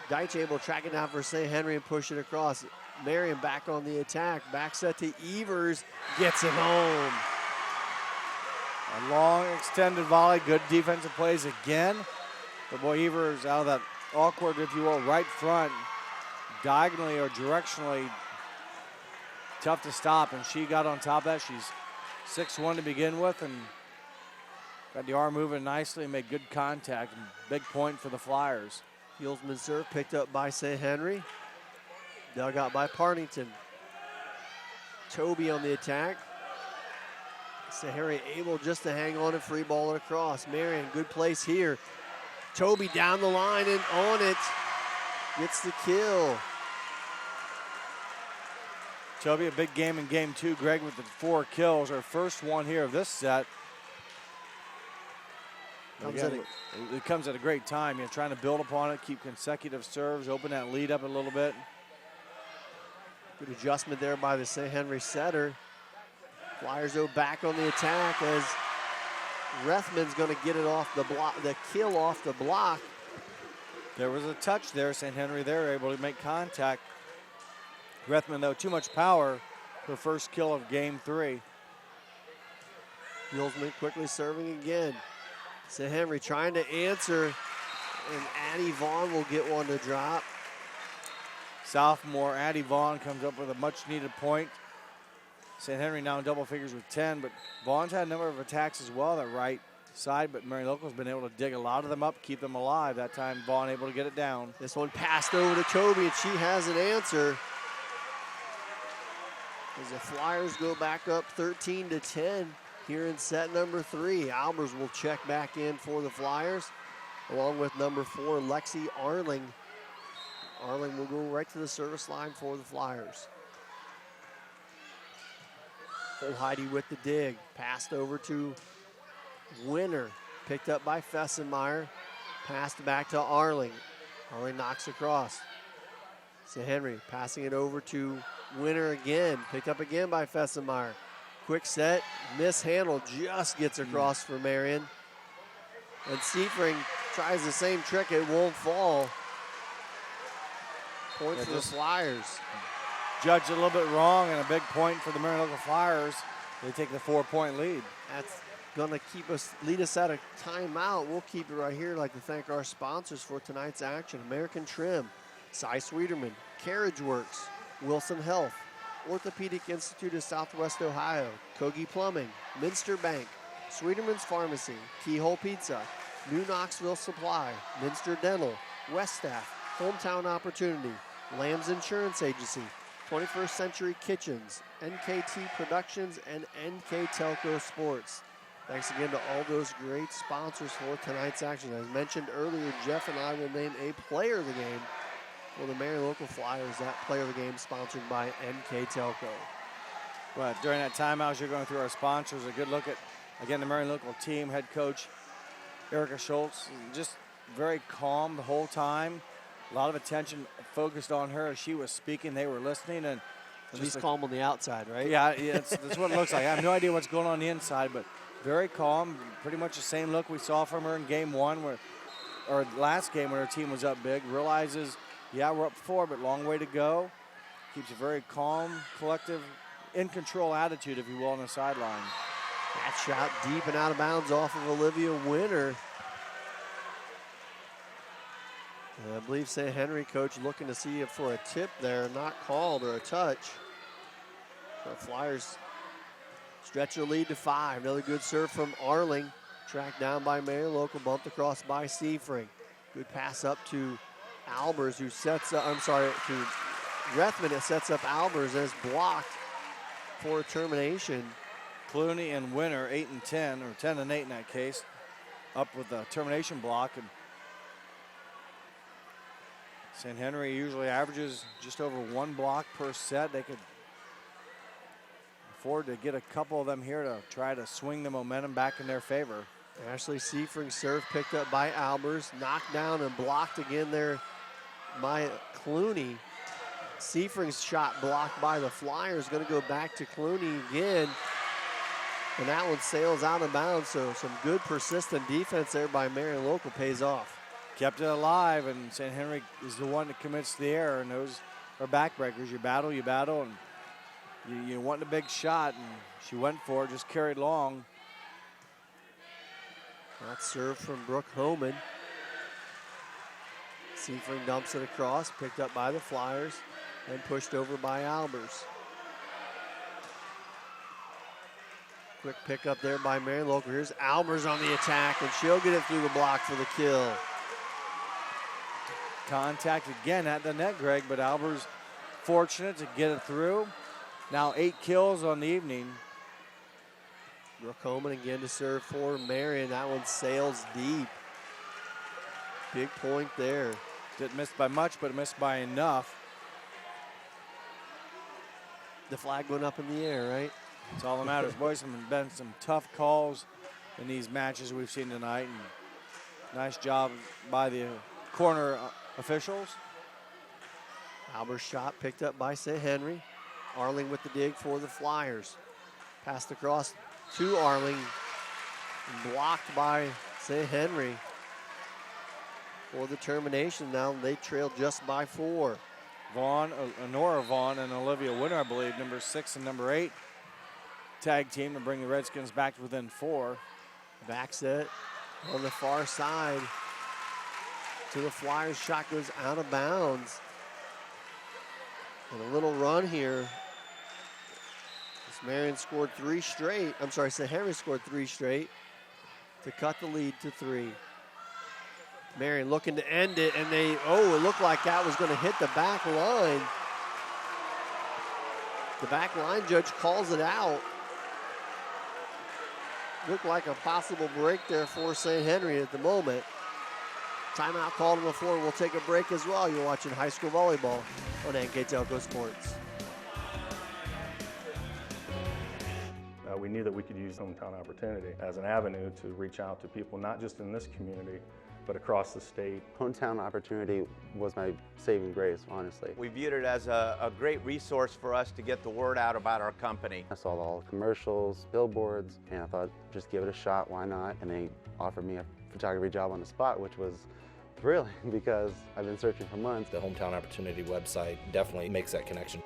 Deitch able to track it down for St. Henry and push it across. Marion back on the attack. Back set to Evers. Gets it home. A long extended volley. Good defensive plays again. But boy, Evers out of that awkward, if you will, right front. Diagonally or directionally. Tough to stop. And she got on top of that. She's 6'1" to begin with. And got the arm moving nicely and made good contact. And big point for the Flyers. Heelsman serve picked up by St. Henry. Dug out by Partington. Toby on the attack. St. Henry able just to hang on and free ball it across. Marion, good place here. Toby down the line and on it. Gets the kill. Toby, a big game in game 2. Greg with the 4 kills. Her first one here of this set. It comes at a great time. You're trying to build upon it, keep consecutive serves, open that lead up a little bit. Good adjustment there by the St. Henry setter. Flyers go back on the attack as Rethman's going to get it off the block, the kill off the block. There was a touch there. St. Henry there able to make contact. Rethman, though, too much power. Her first kill of game 3. Heelsman quickly serving again. St. Henry trying to answer, and Addie Vaughn will get one to drop. Sophomore Addie Vaughn comes up with a much-needed point. St. Henry now in double figures with 10, but Vaughn's had a number of attacks as well, that right side, but Marion Local's been able to dig a lot of them up, keep them alive. That time, Vaughn able to get it down. This one passed over to Toby, and she has an answer. As the Flyers go back up 13-10. Here in set number 3, Albers will check back in for the Flyers, along with number 4, Lexi Arling. Arling will go right to the service line for the Flyers. Full Heidi with the dig, passed over to Winner, picked up by Fessenmeyer, passed back to Arling. Arling knocks across. St. Henry passing it over to Winner again, picked up again by Fessenmeyer. Quick set, mishandled, just gets across for Marion. And Seifring tries the same trick, it won't fall. Point for the Flyers. Judged a little bit wrong, and a big point for the Marion Local Flyers. They take the 4-point lead. That's gonna lead us out of timeout. We'll keep it right here. I'd like to thank our sponsors for tonight's action. American Trim, Cy Sweeterman, Carriage Works, Wilson Health, Orthopedic Institute of Southwest Ohio, Kogi Plumbing, Minster Bank, Sweeterman's Pharmacy, Keyhole Pizza, New Knoxville Supply, Minster Dental, West Staff, Hometown Opportunity, Lamb's Insurance Agency, 21st Century Kitchens, NKT Productions, and NKTelco Sports. Thanks again to all those great sponsors for tonight's action. As mentioned earlier, Jeff and I will name a player of the game for the Marion Local Flyers. That player of the game sponsored by NKTelco. Well, during that timeout, as you're going through our sponsors, a good look at, again, the Marion Local team, head coach Erica Schultz, just very calm the whole time. A lot of attention focused on her as she was speaking. They were listening. And she's calm on the outside, right? Yeah, that's what it looks like. I have no idea what's going on the inside, but very calm, pretty much the same look we saw from her in game one, or last game when her team was up big. Realizes, yeah, we're up 4, but long way to go. Keeps a very calm, collective, in control attitude, if you will, on the sideline. That shot deep and out of bounds off of Olivia Winter. And I believe St. Henry coach looking to see if for a tip there, not called, or a touch. The Flyers stretch their lead to 5. Another good serve from Arling. Tracked down by Marion Local, bumped across by Seafring. Good pass up to Albers, who sets up, to Rethman, that sets up Albers, and is blocked for a termination. Clooney and Winter, 8 and 10, or 10 and 8 in that case, up with a termination block. And St. Henry usually averages just over 1 block per set. They could afford to get a couple of them here to try to swing the momentum back in their favor. Ashley Seafring's serve picked up by Albers, knocked down and blocked again there by Clooney. Seafring's shot blocked by the Flyers, going to go back to Clooney again. And that one sails out of bounds, so some good persistent defense there by Marion Local pays off. Kept it alive, and St. Henry is the one that commits the error, and those are backbreakers. You battle, and you want the big shot, and she went for it, just carried long. That serve from Brooke Homan. Seafring dumps it across, picked up by the Flyers, and pushed over by Albers. Quick pick up there by Marion Local. Here's Albers on the attack, and she'll get it through the block for the kill. Contact again at the net, Greg, but Albers fortunate to get it through. Now 8 kills on the evening. Brooke Homan again to serve for Marion. That one sails deep. Big point there. Didn't miss by much, but missed by enough. The flag went up in the air, right? That's all that matters. Boys, there have been some tough calls in these matches we've seen tonight. And nice job by the corner officials. Albers' shot picked up by St. Henry. Arling with the dig for the Flyers. Passed across to Arling. Blocked by St. Henry for the termination. Now they trail just by 4. Nora Vaughn and Olivia Winter, I believe, number 6 and number 8. Tag team to bring the Redskins back to within 4. Back set on the far side to the Flyers. Shot goes out of bounds. And a little run here. Marion scored 3 straight. St. Henry scored 3 straight to cut the lead to 3. Marion looking to end it, and it looked like that was going to hit the back line. The back line judge calls it out. Looked like a possible break there for St. Henry at the moment. Timeout called on the floor. We'll take a break as well. You're watching high school volleyball on NKTelco Sports. We knew that we could use Hometown Opportunity as an avenue to reach out to people, not just in this community, but across the state. Hometown Opportunity was my saving grace, honestly. We viewed it as a great resource for us to get the word out about our company. I saw all the commercials, billboards, and I thought, just give it a shot, why not? And they offered me a photography job on the spot, which was thrilling because I've been searching for months. The Hometown Opportunity website definitely makes that connection.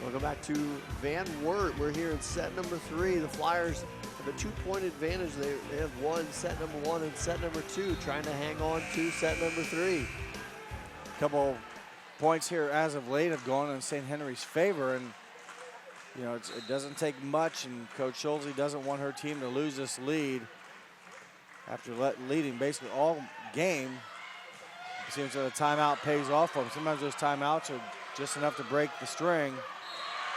Welcome back to Van Wert. We're here in set number 3. The Flyers have a 2-point advantage. They have won set number 1 and set number 2, trying to hang on to set number 3. A couple points here as of late have gone in St. Henry's favor, and it doesn't take much, and Coach Schulze doesn't want her team to lose this lead after leading basically all game. It seems that a timeout pays off for them. Sometimes those timeouts are just enough to break the string.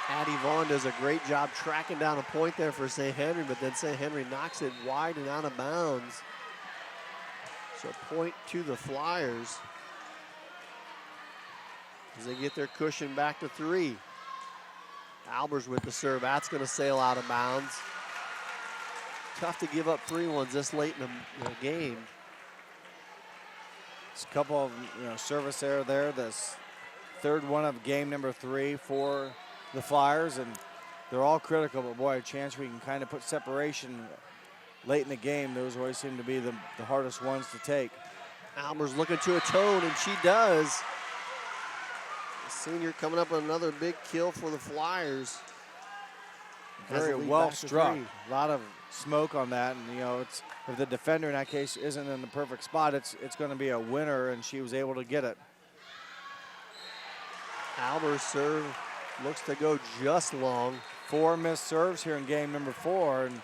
Addie Vaughn does a great job tracking down a point there for St. Henry, but then St. Henry knocks it wide and out of bounds. So point to the Flyers as they get their cushion back to 3. Albers with the serve. That's going to sail out of bounds. Tough to give up 3 ones this late in the game. Just a couple of service error there. This third one of game number 3 for the Flyers, and they're all critical, but boy, a chance we can kind of put separation late in the game. Those always seem to be the hardest ones to take. Albers looking to atone, and she does. The senior coming up with another big kill for the Flyers. Very well struck. A lot of smoke on that, and you know, it's if the defender in that case isn't in the perfect spot, it's going to be a winner, and she was able to get it. Albers' serve looks to go just long. 4 missed serves here in game number 4, and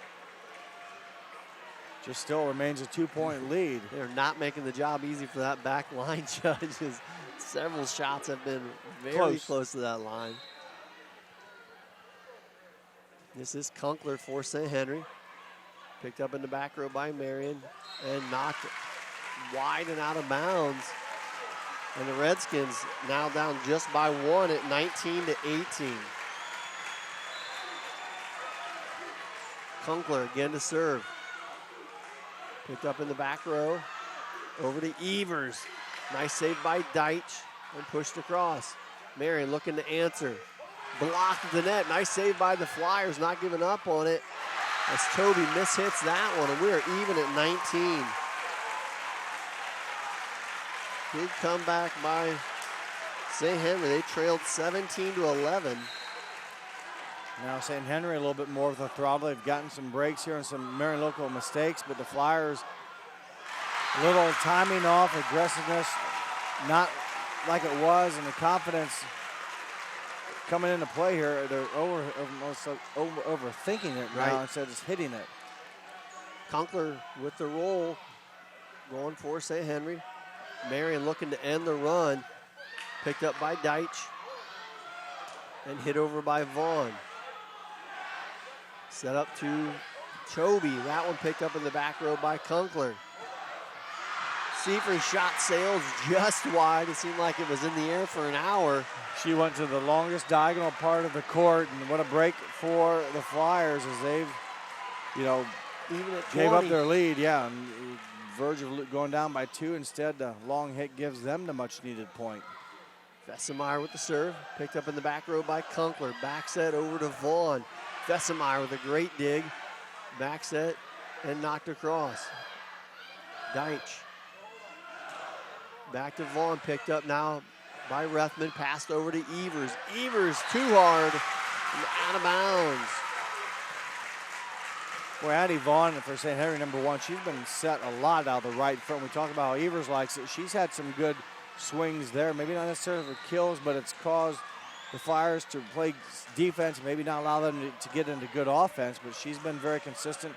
just still remains a 2-point lead. They're not making the job easy for that back line, judges. Several shots have been very close to that line. This is Kunkler for St. Henry. Picked up in the back row by Marion and knocked wide and out of bounds. And the Redskins now down just by 1 at 19-18. Kunkler again to serve. Picked up in the back row. Over to Evers. Nice save by Deitch and pushed across. Marion looking to answer. Blocked at the net. Nice save by the Flyers, not giving up on it. As Toby mishits that one, and we are even at 19. Big comeback by St. Henry. They trailed 17-11. Now St. Henry a little bit more of the throttle. They've gotten some breaks here and some Marion local mistakes, but the Flyers, a little timing off, aggressiveness, not like it was, and the confidence coming into play here. They're overthinking it now instead of just hitting it. Kunkler with the roll, going for St. Henry. Marion looking to end the run. Picked up by Deitch and hit over by Vaughn. Set up to Toby. That one picked up in the back row by Kunkler. Seifert shot sails just wide. It seemed like it was in the air for an hour. She went to the longest diagonal part of the court, and what a break for the Flyers as they've, you know, even at gave 20. up their lead, yeah, and verge of going down by 2. Instead, the long hit gives them the much-needed point. Fessemeyer with the serve, picked up in the back row by Kunkler. Back set over to Vaughn. Fessemeyer with a great dig. Back set and knocked across. Deitch. Back to Vaughn, picked up now by Rethman, passed over to Evers. Evers too hard and out of bounds. Boy, Addie Vaughn for St. Henry, number 1, she's been set a lot out of the right front. We talk about how Evers likes it. She's had some good swings there, maybe not necessarily for kills, but it's caused the Flyers to play defense, maybe not allow them to get into good offense, but she's been very consistent,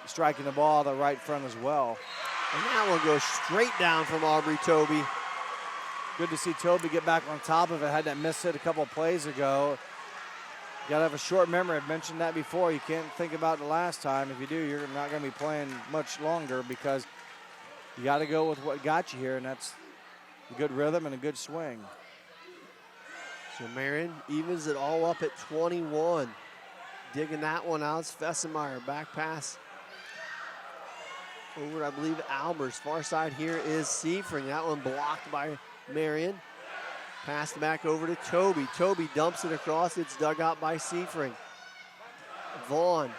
striking the ball out of the right front as well. And that one goes straight down from Aubrey Toby. Good to see Toby get back on top of it. Had that miss hit a couple of plays ago. You gotta have a short memory. I've mentioned that before. You can't think about the last time. If you do, you're not gonna be playing much longer because you gotta go with what got you here, and that's a good rhythm and a good swing. So Marion evens it all up at 21. Digging that one out is Fessemeyer. Back pass over, I believe, Albers. Far side here is Seifert. That one blocked by Marion. Passed back over to Toby. Toby dumps it across. It's dug out by Seifert. Vaughn.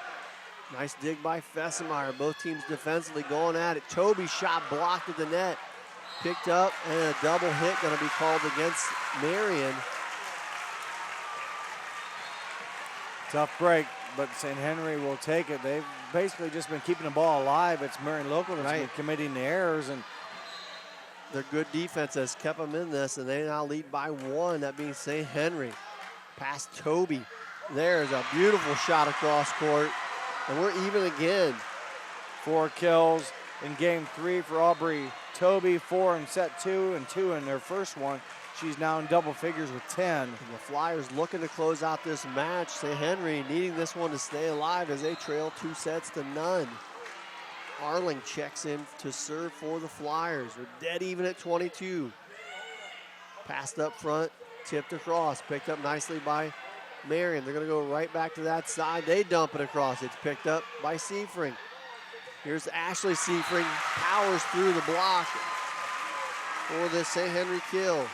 Nice dig by Fessemeyer. Both teams defensively going at it. Toby's shot blocked at the net. Picked up, and a double hit going to be called against Marion. Tough break, but St. Henry will take it. They've basically just been keeping the ball alive. It's Marion local that's been committing the errors, and their good defense has kept them in this, and they now lead by 1, that being St. Henry. Past Toby. There's a beautiful shot across court, and we're even again. 4 kills in game 3 for Aubrey Toby, 4 in set 2 and 2 in their first one. She's now in double figures with 10. And the Flyers looking to close out this match. St. Henry needing this one to stay alive as they trail 2-0. Arling checks in to serve for the Flyers. They're dead even at 22. Passed up front, tipped across, picked up nicely by Marion. They're going to go right back to that side. They dump it across. It's picked up by Seifert. Here's Ashley Seifert, powers through the block for the St. Henry kill.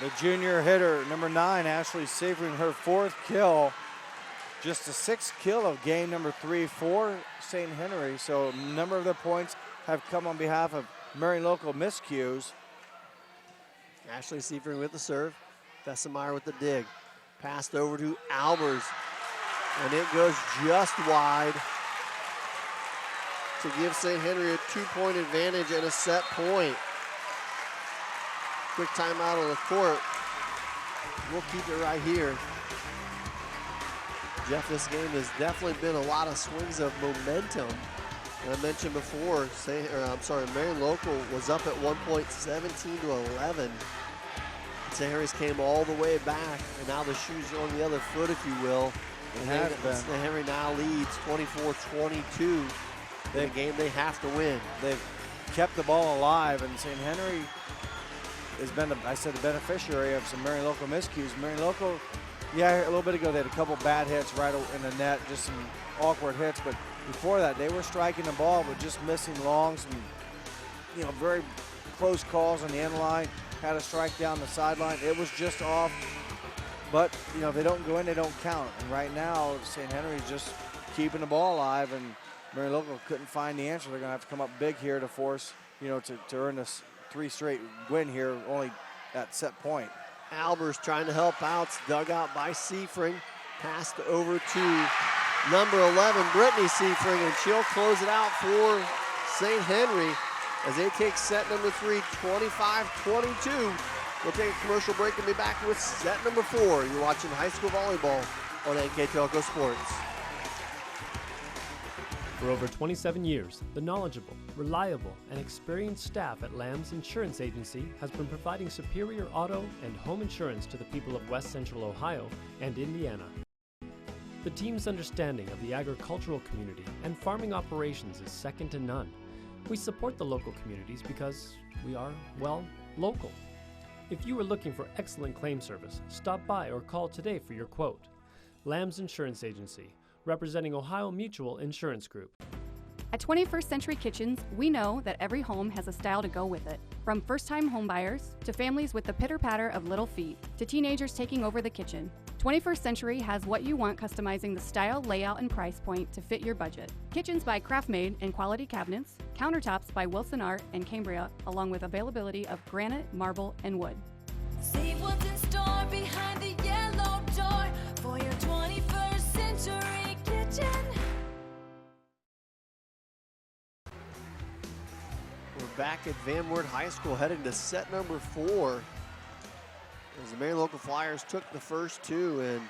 The junior hitter, number 9, Ashley Seifring, her 4th kill. Just a 6th kill of game number 3 for St. Henry. So a number of their points have come on behalf of Marion local miscues. Ashley Seifring with the serve. Fessenmeyer with the dig. Passed over to Albers. And it goes just wide to give St. Henry a 2-point advantage and a set point. Quick timeout on the court. We'll keep it right here. Jeff, this game has definitely been a lot of swings of momentum. And I mentioned before, Marion local was up at one point 17 to 11. St. Henry's came all the way back, and now the shoes are on the other foot, if you will. And St. Henry now leads 24-22. The game they have to win. They've kept the ball alive, and St. Henry has been, the beneficiary of some Marion local miscues. Marion local, a little bit ago they had a couple bad hits right in the net, just some awkward hits. But before that, they were striking the ball, but just missing long. Some, very close calls on the end line. Had a strike down the sideline. It was just off. But if they don't go in, they don't count. And right now, St. Henry's just keeping the ball alive, and Marion local couldn't find the answer. They're going to have to come up big here to force, to earn this 3 straight win here, only at set point. Albers trying to help out. It's dug out by Seifring. Passed over to number 11, Brittany Seifring, and she'll close it out for St. Henry as they take set number 3, 25-22. We'll take a commercial break and be back with set number 4. You're watching high school volleyball on NKTelco Sports. For over 27 years, the knowledgeable, reliable, and experienced staff at Lamb's Insurance Agency has been providing superior auto and home insurance to the people of West Central Ohio and Indiana. The team's understanding of the agricultural community and farming operations is second to none. We support the local communities because we are, local. If you are looking for excellent claim service, stop by or call today for your quote. Lamb's Insurance Agency, representing Ohio Mutual Insurance Group. At 21st Century Kitchens, we know that every home has a style to go with it. From first-time homebuyers, to families with the pitter-patter of little feet, to teenagers taking over the kitchen. 21st Century has what you want, customizing the style, layout, and price point to fit your budget. Kitchens by Craftmade and quality cabinets, countertops by Wilson Art and Cambria, along with availability of granite, marble, and wood. See what's in store behind the yellow door for your 21st Century Kitchen. We're back at Van Wert High School heading to set number 4. As the Marion local Flyers took the first 2, and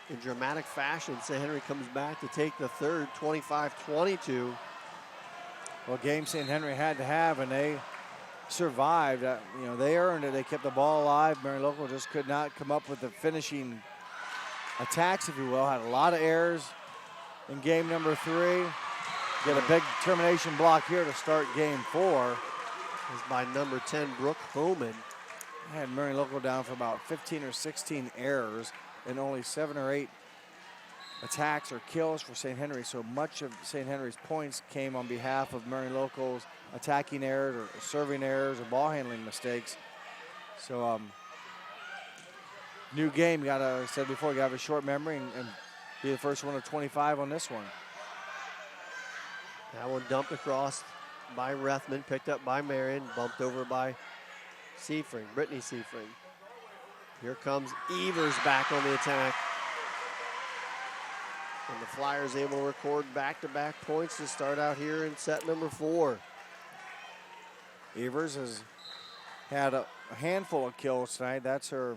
in dramatic fashion, St. Henry comes back to take the third, 25-22. Well, game St. Henry had to have, and they survived. They earned it. They kept the ball alive. Marion local just could not come up with the finishing attacks, if you will. Had a lot of errors in game number 3. Get a big termination block here to start game 4. It was by number 10, Brooke Homan. I had Marion local down for about 15 or 16 errors and only 7 or 8 attacks or kills for St. Henry. So much of St. Henry's points came on behalf of Marion local's attacking errors or serving errors or ball handling mistakes. So new game, like I said before, you got to have a short memory and be the first one of 25 on this one. That one dumped across by Rethman, picked up by Marion, bumped over by Seifring, Brittany Seifring. Here comes Evers back on the attack. And the Flyers able to record back-to-back points to start out here in set number 4. Evers has had a handful of kills tonight. That's her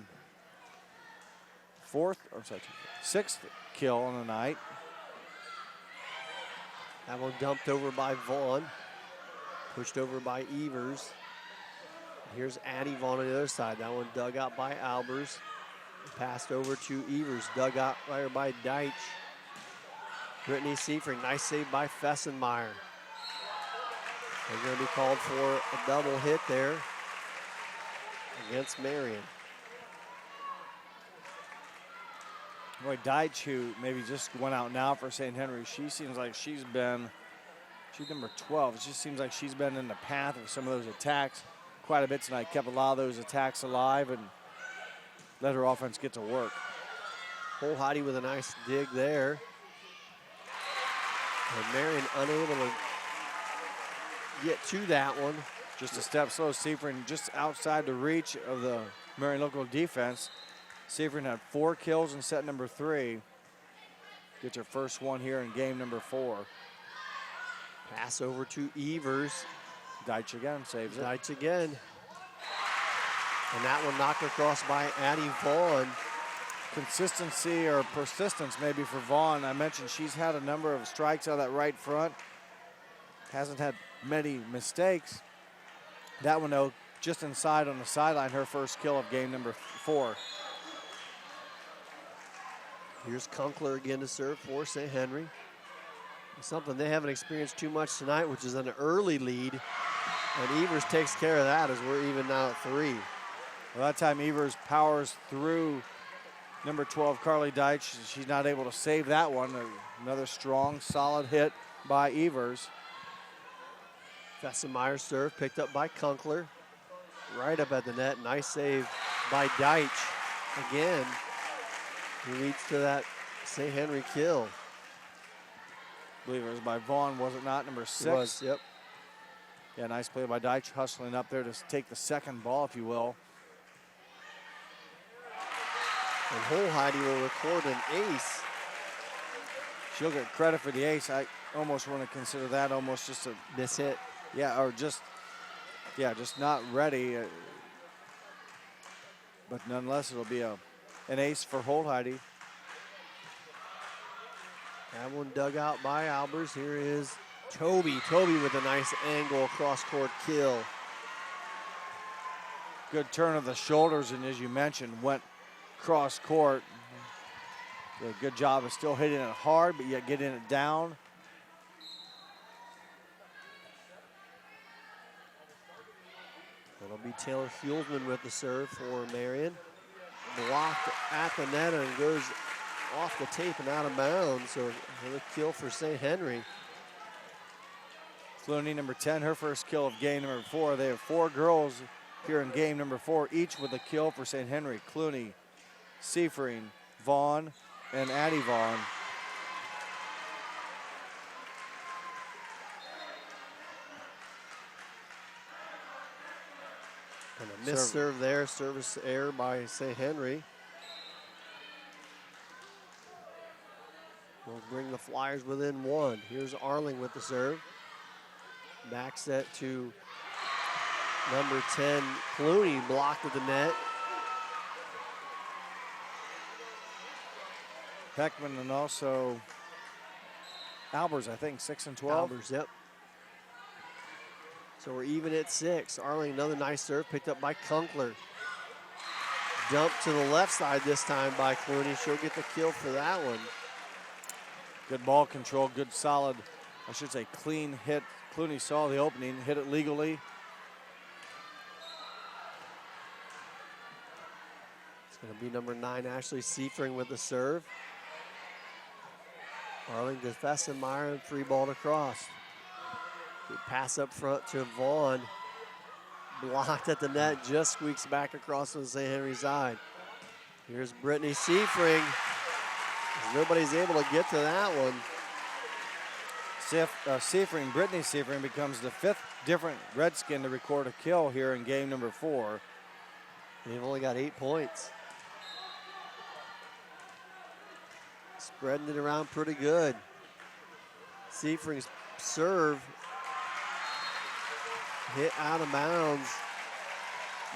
6th kill on the night. That one dumped over by Vaughn, pushed over by Evers. Here's Addie Vaughn on the other side. That one dug out by Albers. Passed over to Evers, dug out right by Deitch. Brittany Seifring, nice save by Fessenmeyer. They're going to be called for a double hit there against Marion. Boy, Deitch, who maybe just went out now for St. Henry, she seems like she's number 12. It just seems like she's been in the path of some of those attacks quite a bit tonight. Kept a lot of those attacks alive and let her offense get to work. Heidi with a nice dig there. And Marion unable to get to that one. Just a step slow. Seaford just outside the reach of the Marion local defense. Seaford had 4 kills in set number 3. Gets her first one here in game number 4. Pass over to Evers. Deitch again saves it. Deitch again. And that one knocked across by Addie Vaughn. Consistency or persistence maybe for Vaughn. I mentioned she's had a number of strikes out of that right front. Hasn't had many mistakes. That one, though, just inside on the sideline, her first kill of game number 4. Here's Kunkler again to serve for St. Henry. Something they haven't experienced too much tonight, which is an early lead. And Evers takes care of that as we're even now at 3. Well, that time Evers powers through number 12, Carly Deitch. She's not able to save that one. Another strong, solid hit by Evers. Fessenmeyer's serve picked up by Kunkler. Right up at the net. Nice save by Deitch. Again, he leads to that St. Henry kill. I believe it was by Vaughn, was it not? Number 6. It was, yep. Yeah, nice play by Deitch, hustling up there to take the second ball, if you will. And Holheide will record an ace. She'll get credit for the ace. I almost want to consider that almost just a miss hit. Yeah, or just not ready. But nonetheless, it'll be an ace for Holheide. That one dug out by Albers. Here is Toby. Toby with a nice angle cross-court kill. Good turn of the shoulders, and as you mentioned, went cross-court. Did a good job of still hitting it hard, but yet getting it down. It'll be Taylor Hulsman with the serve for Marion. Blocked at the net and goes off the tape and out of bounds. So another kill for St. Henry. Clooney, number 10, her first kill of game number 4. They have 4 girls here in game number 4, each with a kill for St. Henry. Clooney, Seifering, Vaughn, and Addie Vaughn. And a missed serve there, service error by St. Henry. Will bring the Flyers within 1. Here's Arling with the serve. Back set to number 10, Clooney, blocked at the net. Heckman and also Albers, I think, 6 and 12. Albers, yep. So we're even at 6. Arling, another nice serve picked up by Kunkler. Dumped to the left side this time by Clooney. She'll get the kill for that one. Good ball control, good solid, I should say clean hit. Clooney saw the opening, hit it legally. It's going to be number 9, Ashley Seifring with the serve. Arling to Fessenmeyer and free ball to cross. Good pass up front to Vaughn. Blocked at the net, just squeaks back across to the St. Henry side. Here's Brittany Seifring. Nobody's able to get to that one. Seifring, Brittany Seifring becomes the 5th different Redskin to record a kill here in game number 4. They've only got 8 points. Spreading it around pretty good. Seifring's serve hit out of bounds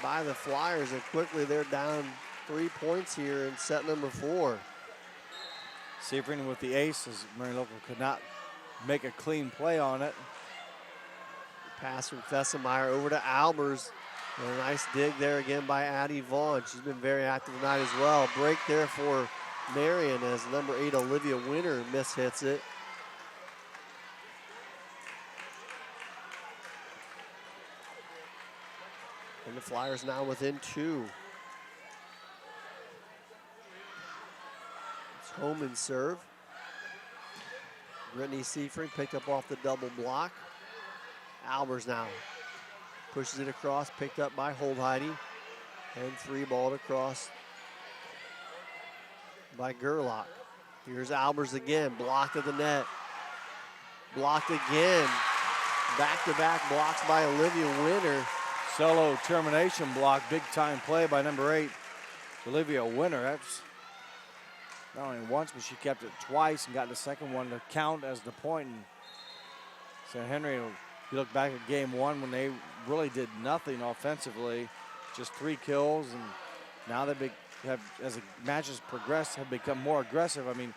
by the Flyers, and quickly they're down 3 points here in set number 4. Seifring with the ace as Marion Local could not make a clean play on it. Pass from Fessenmeyer over to Albers. And a nice dig there again by Addie Vaughn. She's been very active tonight as well. Break there for Marion as number 8 Olivia Winter mishits it. And the Flyers now within 2. It's home and serve. Brittany Seifring picked up off the double block. Albers now Pushes it across, picked up by Holdheide. And three balled across by Gerlach. Here's Albers again, blocked at the net. Blocked again. Back-to-back blocks by Olivia Winter. Solo termination block, big time play by number 8, Olivia Winter. That's not only once, but she kept it twice and got the second one to count as the point. And St. Henry, you look back at game 1 when they really did nothing offensively, just 3 kills, and now they have, as the matches progressed, have become more aggressive. I mean,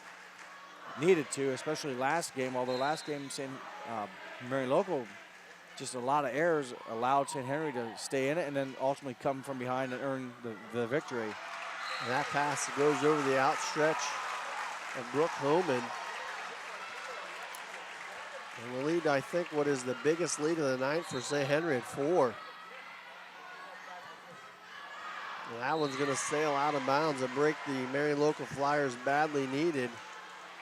needed to, especially last game, although last game, Marion Local, just a lot of errors allowed St. Henry to stay in it and then ultimately come from behind and earn the victory. And that pass goes over the outstretch of Brooke Homan. And the lead, I think, what is the biggest lead of the night for St. Henry at 4. And that one's going to sail out of bounds and break the Marion Local Flyers badly needed.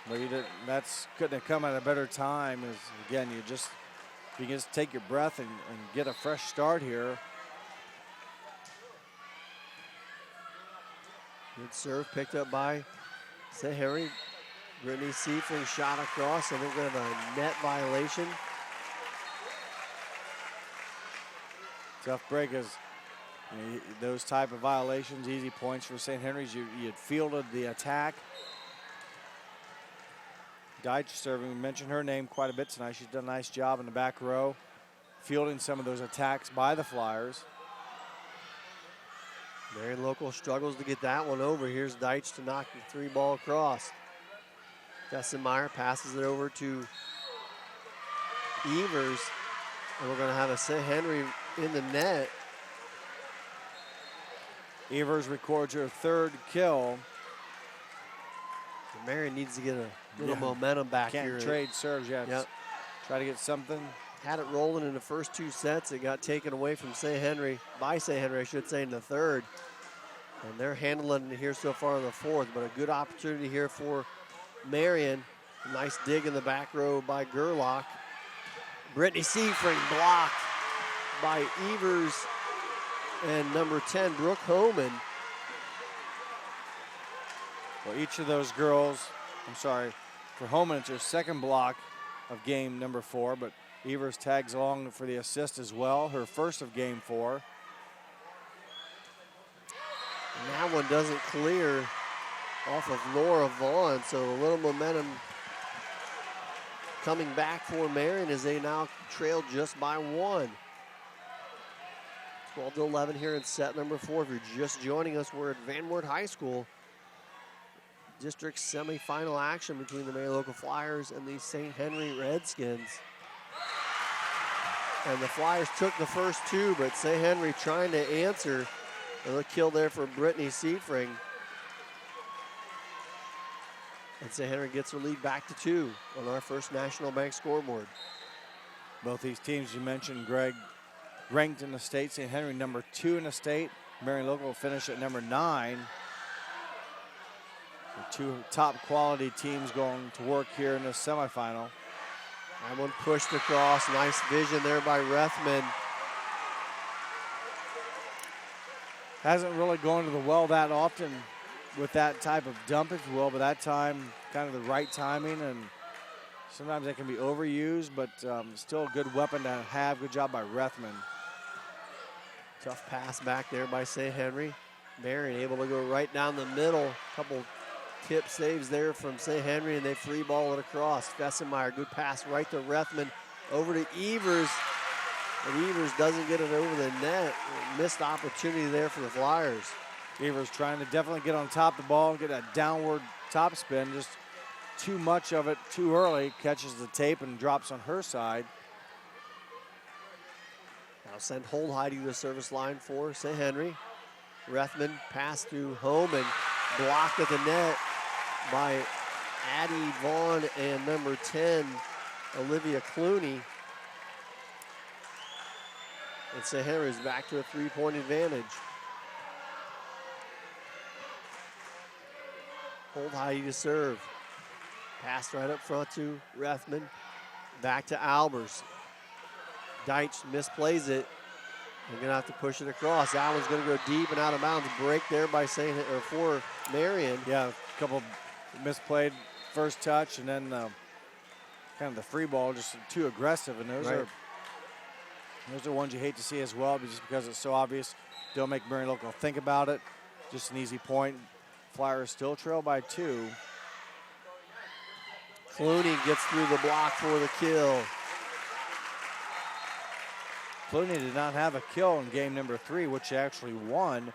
But that's couldn't have come at a better time. As again, you can just take your breath and get a fresh start here. Good serve picked up by St. Henry. Brittany Seifring shot across, and they're going to have a net violation. Tough break as those type of violations, easy points for St. Henry's. You had fielded the attack. Deitch serving, we mentioned her name quite a bit tonight. She's done a nice job in the back row, fielding some of those attacks by the Flyers. Marion Local struggles to get that one over. Here's Deitch to knock the 3-ball across. Fessenmeyer passes it over to Evers, and we're going to have a St. Henry in the net. Evers records her 3rd kill. Marion needs to get a little momentum back here. Can't trade serves yet. Yep. Try to get something. Had it rolling in the first 2 sets. It got taken away from St. Henry, by St. Henry, I should say, in the 3rd. And they're handling it here so far in the 4th, but a good opportunity here for Marion. Nice dig in the back row by Gerlach. Brittany Seifring blocked by Evers and number 10, Brooke Homan. Well, each of those girls, for Homan, it's her 2nd block of game number 4, but Evers tags along for the assist as well, her 1st of game 4. And that one doesn't clear off of Laura Vaughn, so a little momentum coming back for Marion as they now trail just by 1. 12-11 here in set number 4. If you're just joining us, we're at Van Wert High School. District semifinal action between the Marion Local Flyers and the St. Henry Redskins. And the Flyers took the first 2, but St. Henry trying to answer. Another kill there for Brittany Seifring. And St. Henry gets her lead back to 2 on our First National Bank scoreboard. Both these teams you mentioned, Greg, ranked in the state. St. Henry number 2 in the state. Marion Local will finish at number 9. The 2 top quality teams going to work here in this semifinal. That one pushed across. Nice vision there by Rethman. Hasn't really gone to the well that often with that type of dump, if you will, but that time, kind of the right timing, and sometimes they can be overused, but still a good weapon to have. Good job by Rethman. Tough pass back there by St. Henry. Marion able to go right down the middle. Couple tip saves there from St. Henry, and they free ball it across. Fessenmeyer, good pass right to Rethman. Over to Evers. And Evers doesn't get it over the net. Missed opportunity there for the Flyers. Evers trying to definitely get on top of the ball, get that downward top spin. Just too much of it too early. Catches the tape and drops on her side. Now send Holdheide to the service line for St. Henry. Rethman pass through home and blocked at the net by Addie Vaughn and number 10, Olivia Clooney. And St. Henry's back to a 3-point advantage. Holdheide to serve. Pass right up front to Rethman. Back to Albers. Deitch misplays it. They're going to have to push it across. That one's going to go deep and out of bounds. Break there by for Marion. Yeah, a couple misplayed first touch, and then kind of the free ball, just too aggressive. And those are ones you hate to see as well, but just because it's so obvious. Don't make Marion Local think about it. Just an easy point. Flyers still trail by 2. Clooney gets through the block for the kill. Clooney did not have a kill in game number 3, which she actually won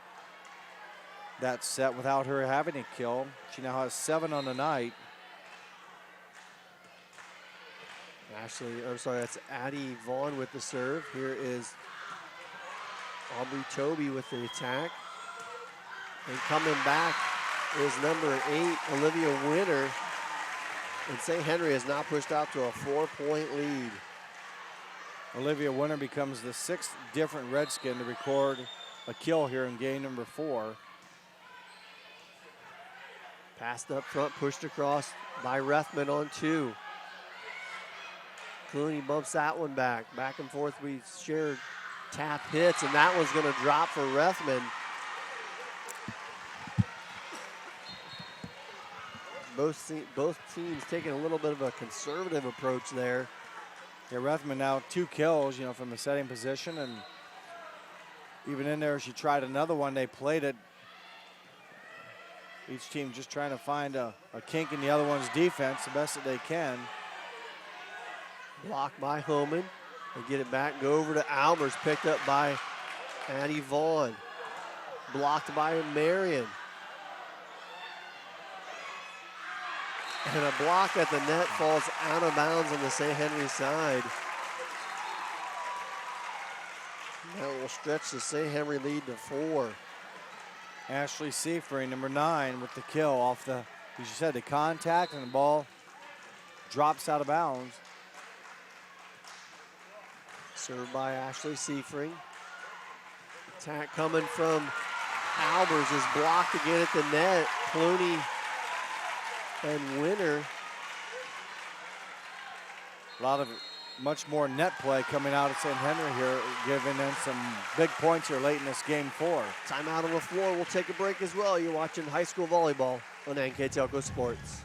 that set without her having a kill. She now has 7 on the night. That's Addie Vaughn with the serve. Here is Aubrey Toby with the attack. And coming back is number 8, Olivia Winter. And St. Henry has now pushed out to a 4-point lead. Olivia Winter becomes the 6th different Redskin to record a kill here in game number 4. Passed up front, pushed across by Rethman on 2. Clooney bumps that one back. Back and forth we shared tap hits, and that one's going to drop for Rethman. Both teams taking a little bit of a conservative approach there. Yeah, Rethman now 2 kills, from the setting position, and even in there, she tried another one. They played it. Each team just trying to find a kink in the other one's defense the best that they can. Blocked by Homan. They get it back, go over to Albers, picked up by Addie Vaughn. Blocked by Marion. And a block at the net falls out of bounds on the St. Henry side. That will stretch the St. Henry lead to 4. Ashley Seafrey, number 9, with the kill off the, as you said, the contact, and the ball drops out of bounds. Served by Ashley Seafrey. Attack coming from Albers is blocked again at the net. Clooney and Winter. A lot of much more net play coming out of St. Henry here, giving them some big points here late in this game 4. Timeout on the floor. We'll take a break as well. You're watching high school volleyball on NKTelco Sports.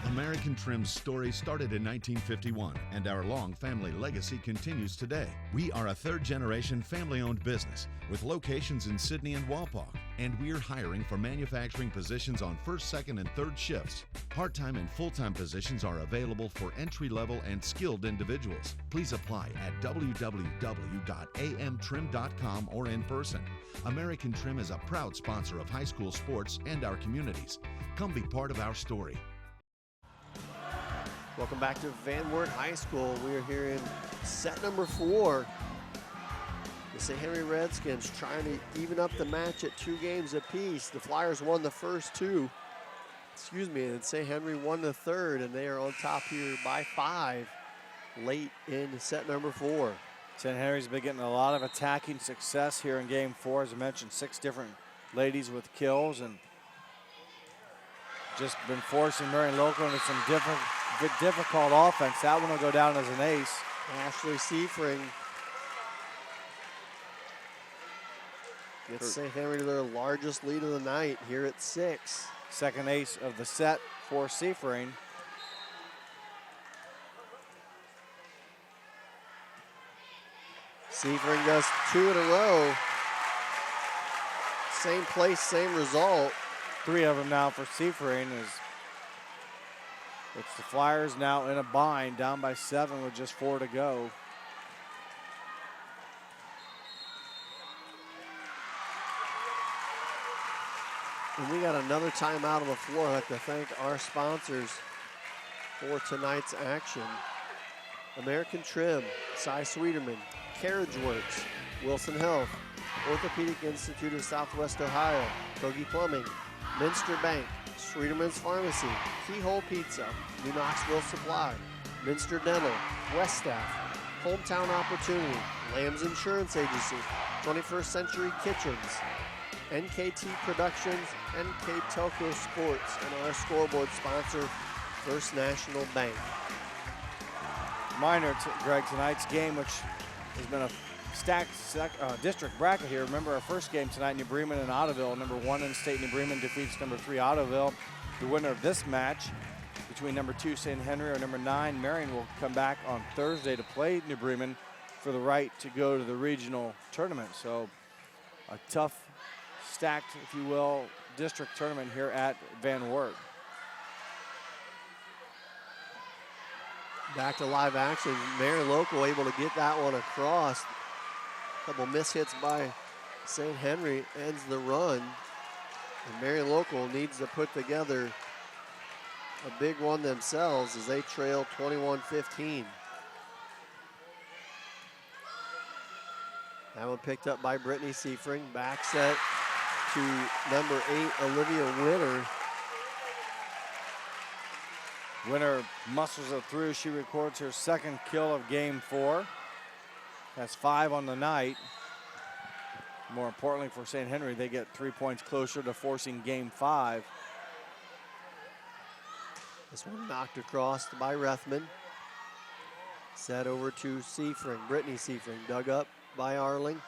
American Trim's story started in 1951, and our long family legacy continues today. We are a third-generation family-owned business with locations in Sydney and Walpaug, and we're hiring for manufacturing positions on first, second, and third shifts. Part-time and full-time positions are available for entry-level and skilled individuals. Please apply at www.amtrim.com or in person. American Trim is a proud sponsor of high school sports and our communities. Come be part of our story. Welcome back to Van Wert High School. We are here in set number 4. The St. Henry Redskins trying to even up the match at 2 games apiece. The Flyers won the first 2. And St. Henry won the third, and they are on top here by 5 late in set number 4. St. Henry's been getting a lot of attacking success here in game 4. As I mentioned, 6 different ladies with kills, and just been forcing Marion Local into some difficult offense. That one will go down as an ace. Ashley Seafring gets St. Henry to their largest lead of the night here at 6. Second ace of the set for Seafring. Seafring does 2 in a row. Same place, same result. 3 of them now for Seafring. It's the Flyers now in a bind, down by 7 with just 4 to go. And we got another timeout on the floor. I'd like to thank our sponsors for tonight's action. American Trim, Cy Sweeterman, Carriage Works, Wilson Health, Orthopedic Institute of Southwest Ohio, Kogi Plumbing, Minster Bank, Sweeterman's Pharmacy, Keyhole Pizza, New Knoxville Supply, Minster Dental, West Staff, Hometown Opportunity, Lamb's Insurance Agency, 21st Century Kitchens, NKT Productions, NKTelco Sports, and our scoreboard sponsor, First National Bank. Reminder, Greg, tonight's game, which has been a stacked district bracket here. Remember our first game tonight, New Bremen and Ottoville. Number 1 in state New Bremen defeats number 3 Ottoville. The winner of this match between number 2 St. Henry or number 9 Marion will come back on Thursday to play New Bremen for the right to go to the regional tournament. So a tough, stacked, if you will, district tournament here at Van Wert. Back to live action. Marion Local able to get that one across. A couple mishits by St. Henry ends the run. And Marion Local needs to put together a big one themselves as they trail 21-15. That one picked up by Brittany Seifring. Back set to number 8, Olivia Winter. Winter muscles it through. She records her second kill of game 4. That's 5 on the night. More importantly for St. Henry, they get 3 points closer to forcing game 5. This one knocked across by Rethman. Set over to Seifring, Brittany Seifring, dug up by Arling.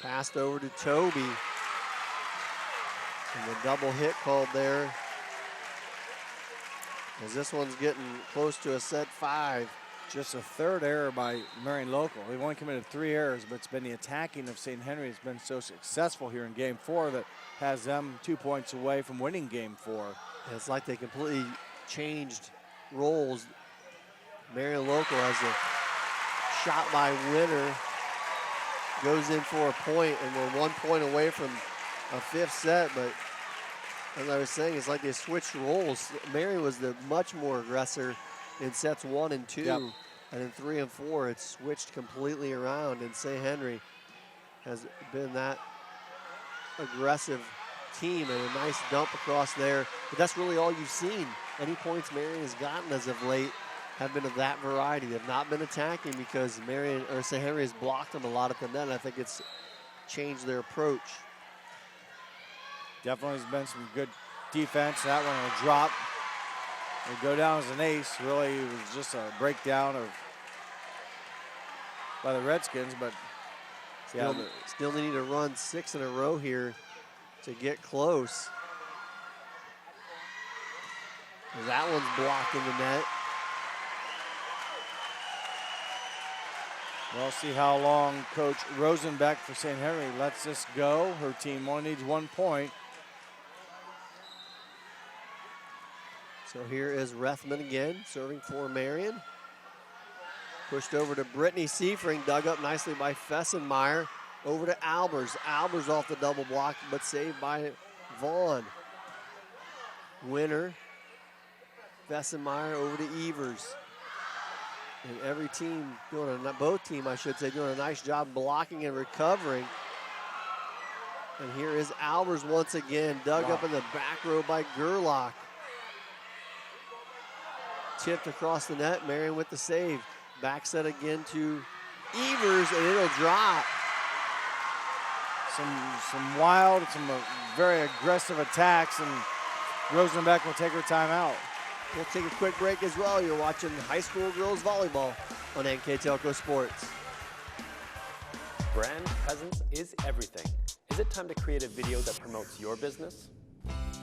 Passed over to Toby. And the double hit called there, as this one's getting close to a set 5. Just a third error by Marion Local. They've only committed 3 errors, but it's been the attacking of St. Henry that's been so successful here in game 4 that has them 2 points away from winning game 4. And it's like they completely changed roles. Marion Local has a shot by Winter, goes in for a point, and we're 1 point away from a 5th set, but as I was saying, it's like they switched roles. Marion was the much more aggressor in sets 1 and 2, yep. And in 3 and 4, it's switched completely around, and St. Henry has been that aggressive team, and a nice dump across there. But that's really all you've seen. Any points Marion has gotten as of late have been of that variety. They've not been attacking because Marion or St. Henry has blocked them a lot at the net. I think it's changed their approach. Definitely has been some good defense. That one will drop. It'll go down as an ace. Really, it was just a breakdown by the Redskins, but still need to run 6 in a row here to get close. That one's blocked in the net. We'll see how long Coach Rosenbeck for St. Henry lets this go. Her team only needs 1 point. So here is Rethman again, serving for Marion. Pushed over to Brittany Seifring, dug up nicely by Fessenmeyer. Over to Albers. Albers off the double block, but saved by Vaughn. Winner. Fessenmeyer over to Evers. And every team both teams, I should say, doing a nice job blocking and recovering. And here is Albers once again, dug up in the back row by Gerlach. Tipped across the net, Marion with the save. Back set again to Evers, and it'll drop. Some wild, some very aggressive attacks, and Rosenbeck will take her timeout. We'll take a quick break as well. You're watching high school girls volleyball on NKTelco Sports. Brand presence is everything. Is it time to create a video that promotes your business?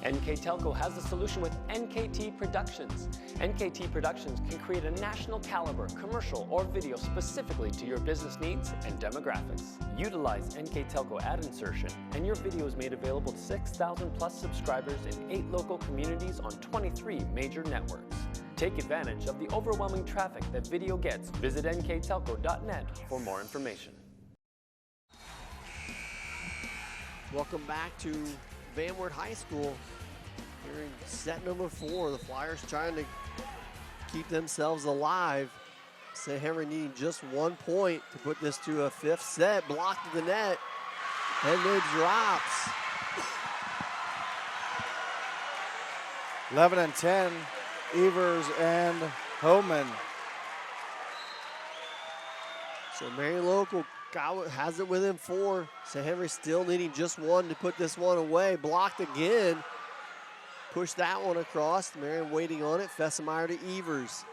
NKTelco has the solution with NKT Productions. NKT Productions can create a national caliber commercial or video specifically to your business needs and demographics. Utilize NKTelco ad insertion and your video is made available to 6,000 plus subscribers in 8 local communities on 23 major networks. Take advantage of the overwhelming traffic that video gets. Visit nktelco.net for more information. Welcome back to Van Wert High School. Here in set number 4, the Flyers trying to keep themselves alive. St. Henry needing just 1 point to put this to a 5th set. Blocked to the net, and it drops. 11 and 10, Evers and Homan. So Marion Local has it within 4. St. Henry still needing just 1 to put this one away. Blocked again. Push that one across. Marion waiting on it. Fessenmeyer to Evers.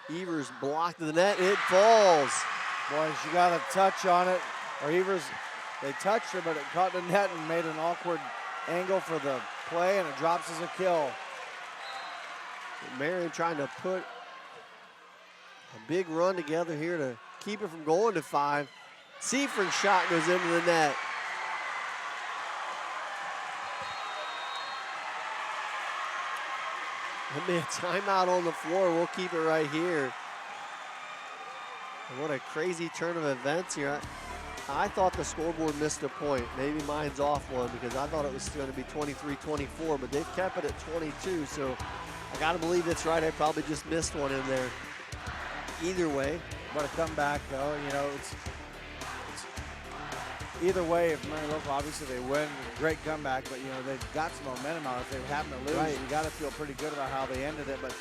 Evers blocked to the net. It falls. Boy, she got a touch on it. Or Evers, they touched her, but it caught the net and made an awkward angle for the play, and it drops as a kill. Marion trying to put a big run together here to keep it from going to 5. Seifring's shot goes into the net. There'll be a timeout on the floor. We'll keep it right here. And what a crazy turn of events here. I thought the scoreboard missed a point. Maybe mine's off one because I thought it was going to be 23-24, but they've kept it at 22, so I got to believe it's right. I probably just missed one in there. Either way. But a comeback, though, you know, it's either way, if Marion Local, obviously they win, great comeback, but, you know, they've got some momentum out. If they happen to lose, Right. you got to feel pretty good about how they ended it, but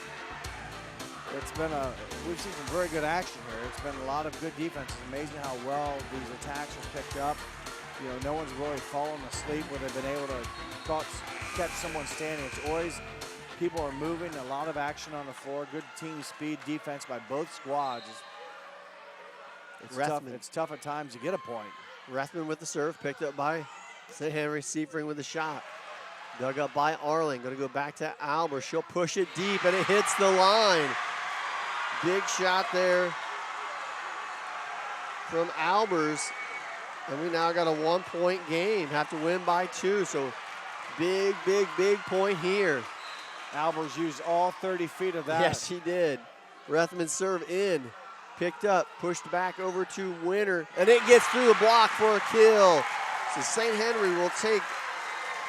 it's been we've seen some very good action here. It's been a lot of good defense. It's amazing how well these attacks are picked up. You know, no one's really fallen asleep where they've been able to catch someone standing. It's always people are moving, a lot of action on the floor, good team speed defense by both squads. It's tough at times to get a point. Rethman with the serve, picked up by St. Henry. Seifring with the shot. Dug up by Arling. Going to go back to Albers. She'll push it deep, and it hits the line. Big shot there from Albers. And we now got a 1-point game. Have to win by 2. So big, big, big point here. Albers used all 30 feet of that. Yes, he did. Rethman serve in. Picked up, pushed back over to Winter, and it gets through the block for a kill. So St. Henry will take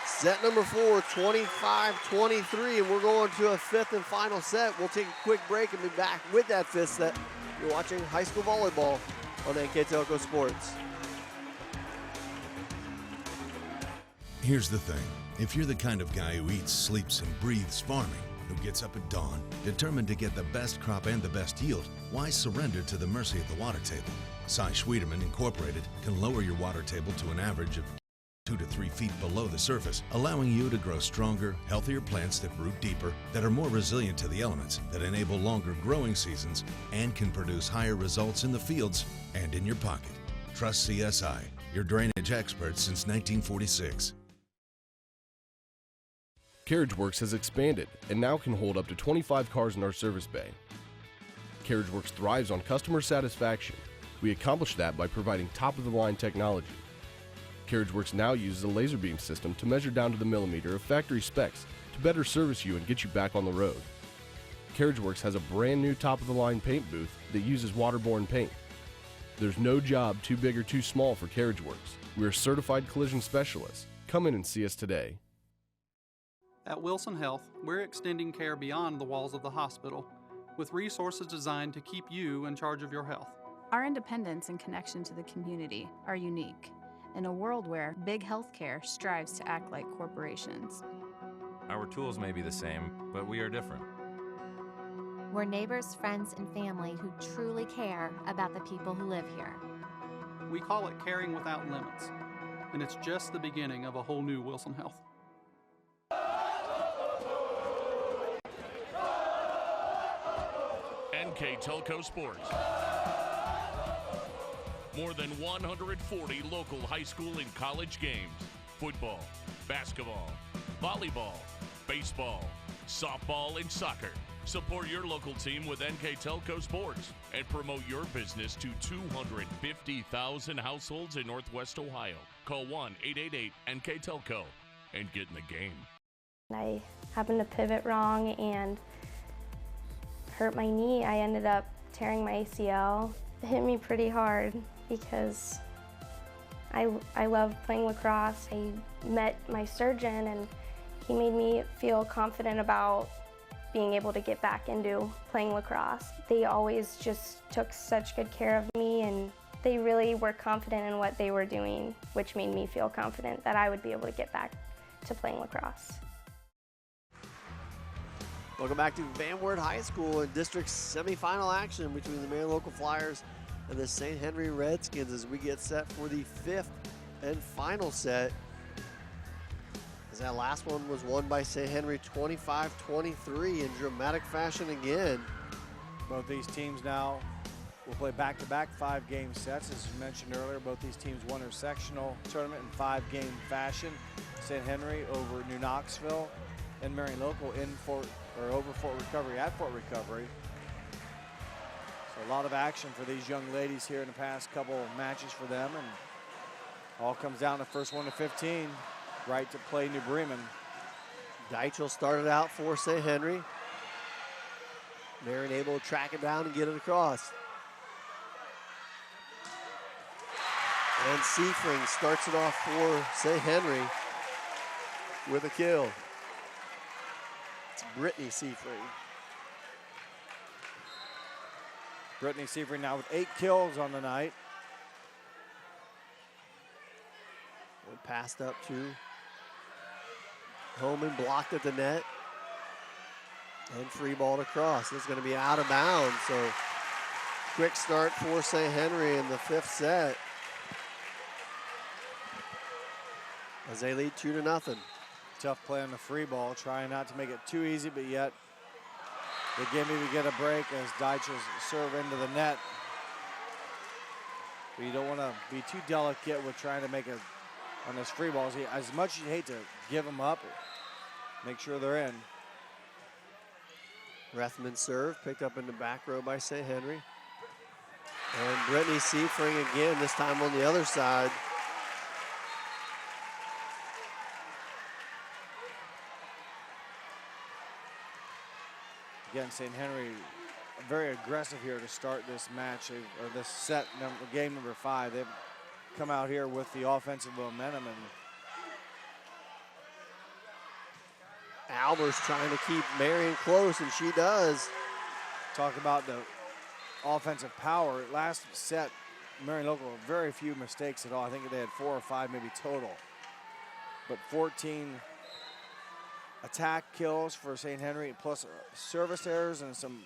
set number 4, 25-23, and we're going to a 5th and final set. We'll take a quick break and be back with that 5th set. You're watching high school volleyball on NKTelco Sports. Here's the thing. If you're the kind of guy who eats, sleeps, and breathes farming, who gets up at dawn, determined to get the best crop and the best yield, why surrender to the mercy of the water table? Cy Schwieterman Incorporated can lower your water table to an average of 2 to 3 feet below the surface, allowing you to grow stronger, healthier plants that root deeper, that are more resilient to the elements, that enable longer growing seasons, and can produce higher results in the fields and in your pocket. Trust CSI, your drainage experts since 1946. CarriageWorks has expanded and now can hold up to 25 cars in our service bay. CarriageWorks thrives on customer satisfaction. We accomplish that by providing top-of-the-line technology. CarriageWorks now uses a laser beam system to measure down to the millimeter of factory specs to better service you and get you back on the road. CarriageWorks has a brand new top-of-the-line paint booth that uses waterborne paint. There's no job too big or too small for CarriageWorks. We're certified collision specialists. Come in and see us today. At Wilson Health, we're extending care beyond the walls of the hospital, with resources designed to keep you in charge of your health. Our independence and connection to the community are unique in a world where big healthcare strives to act like corporations. Our tools may be the same, but we are different. We're neighbors, friends, and family who truly care about the people who live here. We call it caring without limits, and it's just the beginning of a whole new Wilson Health. NKTelco Sports. More than 140 local high school and college games. Football, basketball, volleyball, baseball, softball, and soccer. Support your local team with NKTelco Sports and promote your business to 250,000 households in Northwest Ohio. Call 1-888-NKTelco and get in the game. I happened to pivot wrong and hurt my knee. I ended up tearing my ACL. It hit me pretty hard because I love playing lacrosse. I met my surgeon and he made me feel confident about being able to get back into playing lacrosse. They always just took such good care of me and they really were confident in what they were doing, which made me feel confident that I would be able to get back to playing lacrosse. Welcome back to Van Wert High School in district semifinal action between the Marion Local Flyers and the St. Henry Redskins as we get set for the 5th and final set. As that last one was won by St. Henry 25-23 in dramatic fashion again. Both these teams now will play back-to-back 5-game sets. As you mentioned earlier, both these teams won their sectional tournament in 5-game fashion. St. Henry over New Knoxville and Marion Local over Fort Recovery at Fort Recovery. So a lot of action for these young ladies here in the past couple of matches for them, and all comes down to first one to 15, right to play New Bremen. Deitch will start it out for St. Henry. Marion able to track it down and get it across. And Seafring starts it off for St. Henry with a kill. It's Brittany Seafring. Brittany Seafring now with 8 kills on the night. And passed up to Holman, blocked at the net. And free ball across. It's going to be out of bounds. So quick start for St. Henry in the 5th set, as they lead 2-0. Tough play on the free ball, trying not to make it too easy, but yet the game maybe get a break as Deitch's serve into the net. But you don't want to be too delicate with trying to make it on those free balls. As much as you hate to give them up, make sure they're in. Rethman serve, picked up in the back row by St. Henry. And Brittany Seafring again, this time on the other side. Again, St. Henry very aggressive here to start this match, or this set, game number 5. They've come out here with the offensive momentum, and Albers trying to keep Marion close, and she does. Talk about the offensive power. Last set, Marion Local, very few mistakes at all. I think they had 4 or 5 maybe total. But 14 attack kills for St. Henry, plus service errors and some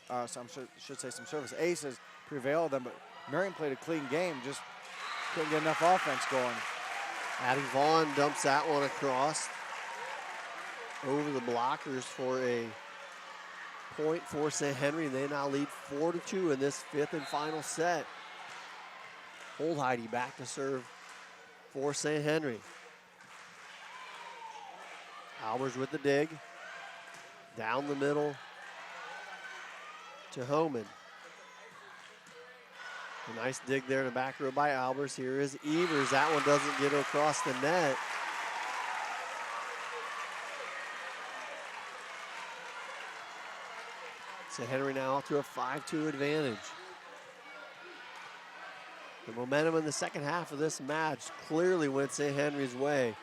service aces prevailed them. But Marion played a clean game, just couldn't get enough offense going. Addie Vaughn dumps that one across over the blockers for a point for St. Henry. They now lead 4-2 in this 5th and final set. Holdheide back to serve for St. Henry. Albers with the dig. Down the middle to Homan. A nice dig there in the back row by Albers. Here is Evers. That one doesn't get across the net. St. Henry now to a 5-2 advantage. The momentum in the second half of this match clearly went St. Henry's way,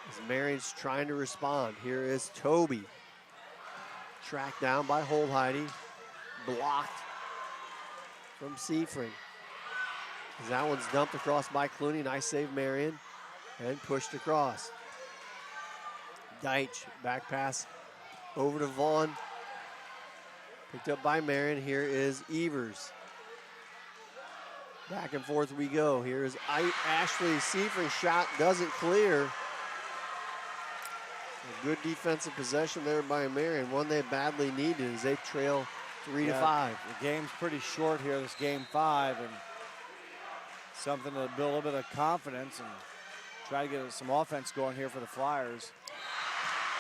as Marion's trying to respond. Here is Toby. Tracked down by Holdheide. Blocked from Seafring. As that one's dumped across by Clooney. Nice save, Marion. And pushed across. Deitch, back pass over to Vaughn. Picked up by Marion. Here is Evers. Back and forth we go. Here's Ashley Seafring. Shot doesn't clear. A good defensive possession there by Marion. One they badly needed as they trail 3-5. The game's pretty short here, this game 5, and something to build a little bit of confidence and try to get some offense going here for the Flyers.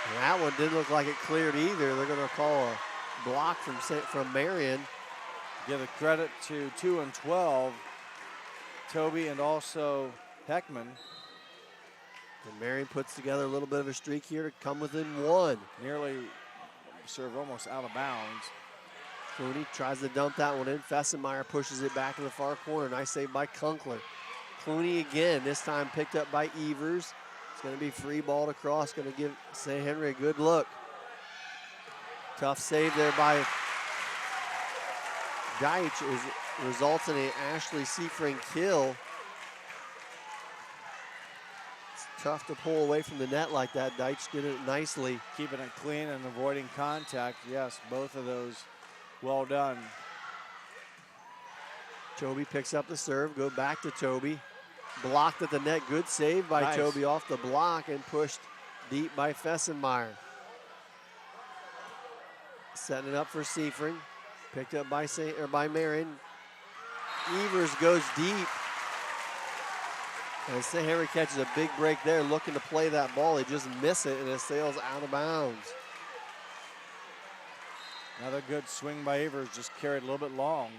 And that one didn't look like it cleared either. They're going to call a block from Marion. Give the credit to 2 and 12, Toby and also Heckman. And Marion puts together a little bit of a streak here to come within 1. Nearly served almost out of bounds. Clooney tries to dump that one in. Fessenmeyer pushes it back in the far corner. Nice save by Kunkler. Clooney again, this time picked up by Evers. It's going to be free balled across, going to give St. Henry a good look. Tough save there by Deitch results in an Ashley Seafring kill. It's tough to pull away from the net like that. Deitch did it nicely. Keeping it clean and avoiding contact. Yes, both of those well done. Toby picks up the serve, go back to Toby. Blocked at the net, good save by Nice. Toby off the block and pushed deep by Fessenmeyer. Setting it up for Seafring. Picked up by Marion. Evers goes deep. And St. Henry catches a big break there, looking to play that ball. They just miss it, and it sails out of bounds. Another good swing by Evers, just carried a little bit long.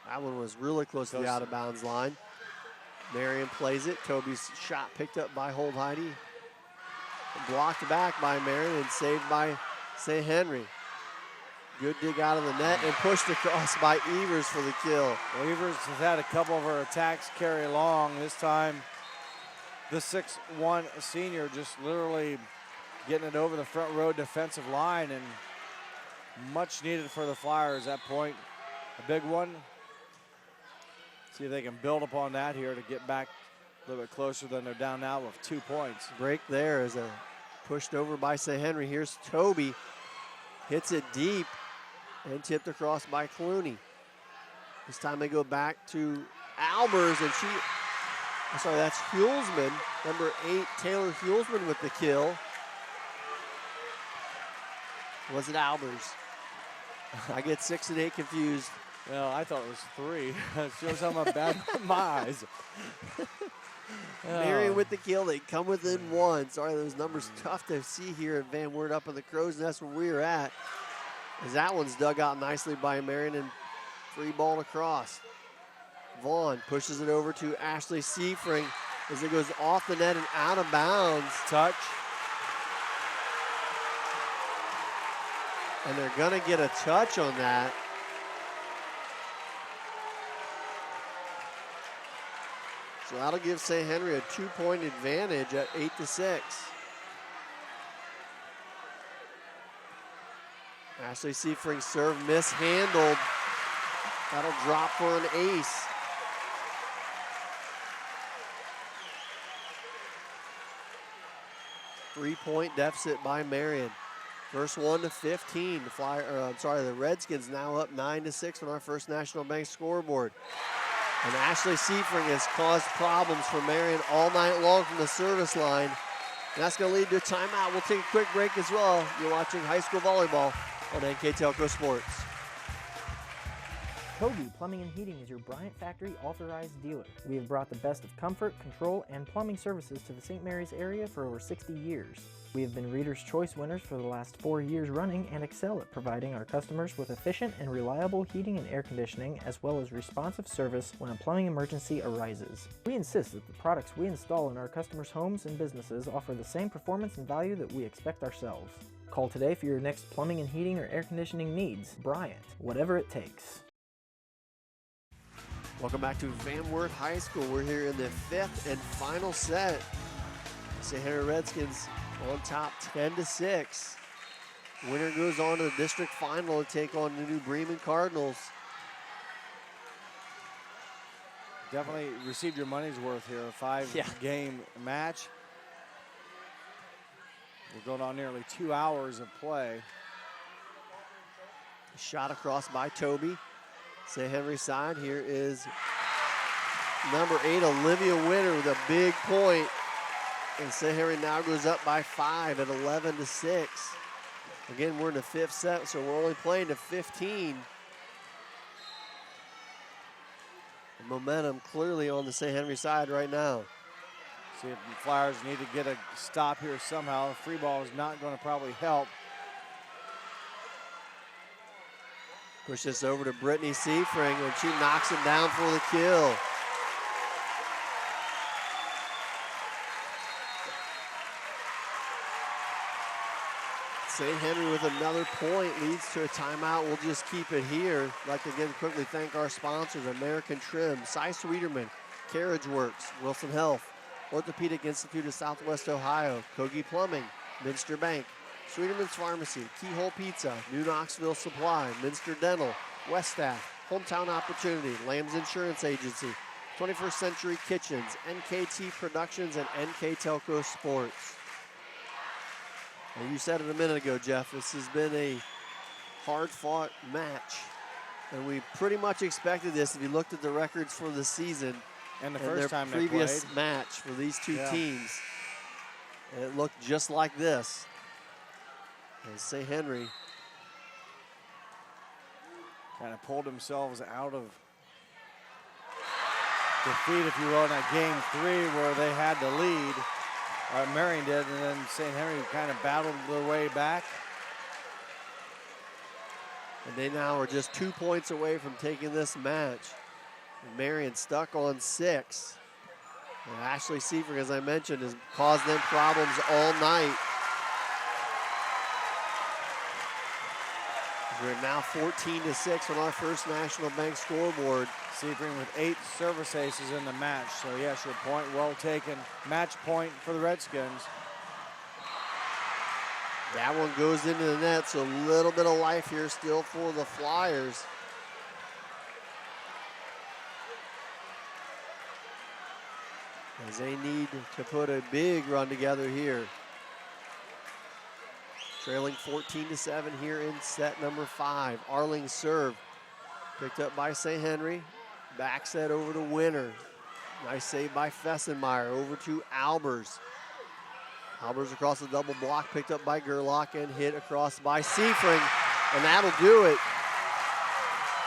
That one was really close to the out-of-bounds line. Marion plays it. Toby's shot picked up by Holt-Heide. Blocked back by Marion and saved by St. Henry. Good dig out of the net and pushed across by Evers for the kill. Well, Evers has had a couple of her attacks carry long. This time, the 6'1" senior just literally getting it over the front row defensive line, and much needed for the Flyers. That point, a big one. See if they can build upon that here to get back a little bit closer than they're down now with 2 points. Break there is a pushed over by St. Henry. Here's Toby. Hits it deep and tipped across by Clooney. This time they go back to Albers, and that's Hulsman. Number 8, Taylor Hulsman with the kill. Was it Albers? I get 6 and 8 confused. Well, I thought it was 3. It shows how I'm bad with my eyes. Marion with the kill. They come within 1. Sorry, those numbers tough to see here at Van Wert up in the Crow's Nest where we're at. As that one's dug out nicely by Marion and free ball across. Vaughn pushes it over to Ashley Seifring as it goes off the net and out of bounds. Touch. And they're gonna get a touch on that. So that'll give St. Henry a 2-point advantage at 8-6. Ashley Seifring's serve mishandled. That'll drop for an ace. Three-point deficit by Marion. First one to 15. The Redskins now up 9-6 on our First National Bank scoreboard. And Ashley Seifring has caused problems for Marion all night long from the service line. And that's going to lead to a timeout. We'll take a quick break as well. You're watching high school volleyball on NKTelco Sports. Kogi Plumbing and Heating is your Bryant Factory authorized dealer. We have brought the best of comfort, control, and plumbing services to the St. Mary's area for over 60 years. We have been Reader's Choice winners for the last 4 years running and excel at providing our customers with efficient and reliable heating and air conditioning, as well as responsive service when a plumbing emergency arises. We insist that the products we install in our customers' homes and businesses offer the same performance and value that we expect ourselves. Call today for your next plumbing and heating or air conditioning needs. Bryant, whatever it takes. Welcome back to Van Wert High School. We're here in the 5th and final set. St. Henry Redskins on top 10-6. Winner goes on to the district final to take on the New Bremen Cardinals. Definitely received your money's worth here. A 5-game match. We're going on nearly 2 hours of play. Shot across by Toby. St. Henry side here is number 8, Olivia Winter with a big point. And St. Henry now goes up by 5 at 11-6. Again, we're in the 5th set, so we're only playing to 15. The momentum clearly on the St. Henry side right now. See if the Flyers need to get a stop here somehow. Free ball is not going to probably help. Push this over to Brittany Seifring, and she knocks him down for the kill. St. Henry with another point leads to a timeout. We'll just keep it here. I'd like to again quickly thank our sponsors, American Trim, Cy Sweeterman, Carriage Works, Wilson Health, Orthopedic Institute of Southwest Ohio, Kogi Plumbing, Minster Bank, Sweeterman's Pharmacy, Keyhole Pizza, New Knoxville Supply, Minster Dental, West Staff, Hometown Opportunity, Lamb's Insurance Agency, 21st Century Kitchens, NKT Productions, and NKTelco Sports. And you said it a minute ago, Jeff, this has been a hard-fought match. And we pretty much expected this if you looked at the records for the season and the their first time previous they played. match for these two teams. And it looked just like this. And St. Henry kind of pulled themselves out of defeat, if you will, in that game 3 where they had the lead. Marion did, and then St. Henry kind of battled their way back. And they now are just 2 points away from taking this match. And Marion stuck on 6. And Ashley Seifert, as I mentioned, has caused them problems all night. We're now 14-6 on our First National Bank scoreboard. Sebring with 8 service aces in the match. So yes, your point well taken. Match point for the Redskins. That one goes into the net, so a little bit of life here still for the Flyers. As they need to put a big run together here. Trailing 14-7 here in set number 5. Arling's serve picked up by St. Henry. Back set over to Winter. Nice save by Fessenmeyer over to Albers. Albers across the double block, picked up by Gerlach and hit across by Seifring, and that'll do it.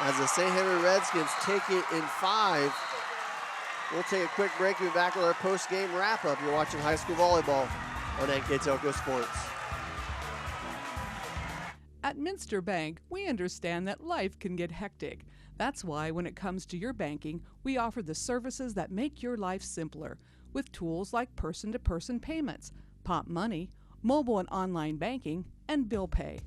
As the St. Henry Redskins take it in 5. We'll take a quick break. We'll be back with our post-game wrap-up. You're watching high school volleyball on NKTelco Sports. At Minster Bank, we understand that life can get hectic. That's why when it comes to your banking, we offer the services that make your life simpler with tools like person-to-person payments, Pop Money, mobile and online banking, and bill pay.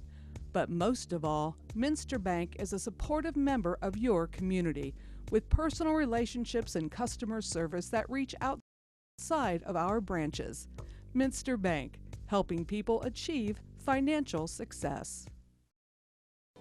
But most of all, Minster Bank is a supportive member of your community with personal relationships and customer service that reach outside of our branches. Minster Bank, helping people achieve financial success.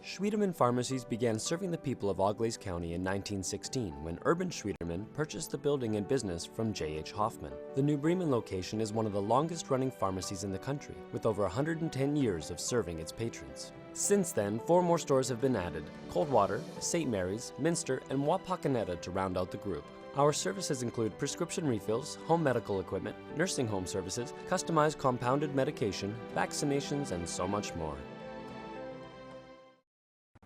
Schwiedemann Pharmacies began serving the people of Auglaize County in 1916 when Urban Schwiedemann purchased the building and business from J.H. Hoffman. The New Bremen location is one of the longest-running pharmacies in the country, with over 110 years of serving its patrons. Since then, 4 more stores have been added: Coldwater, St. Mary's, Minster, and Wapakoneta to round out the group. Our services include prescription refills, home medical equipment, nursing home services, customized compounded medication, vaccinations, and so much more.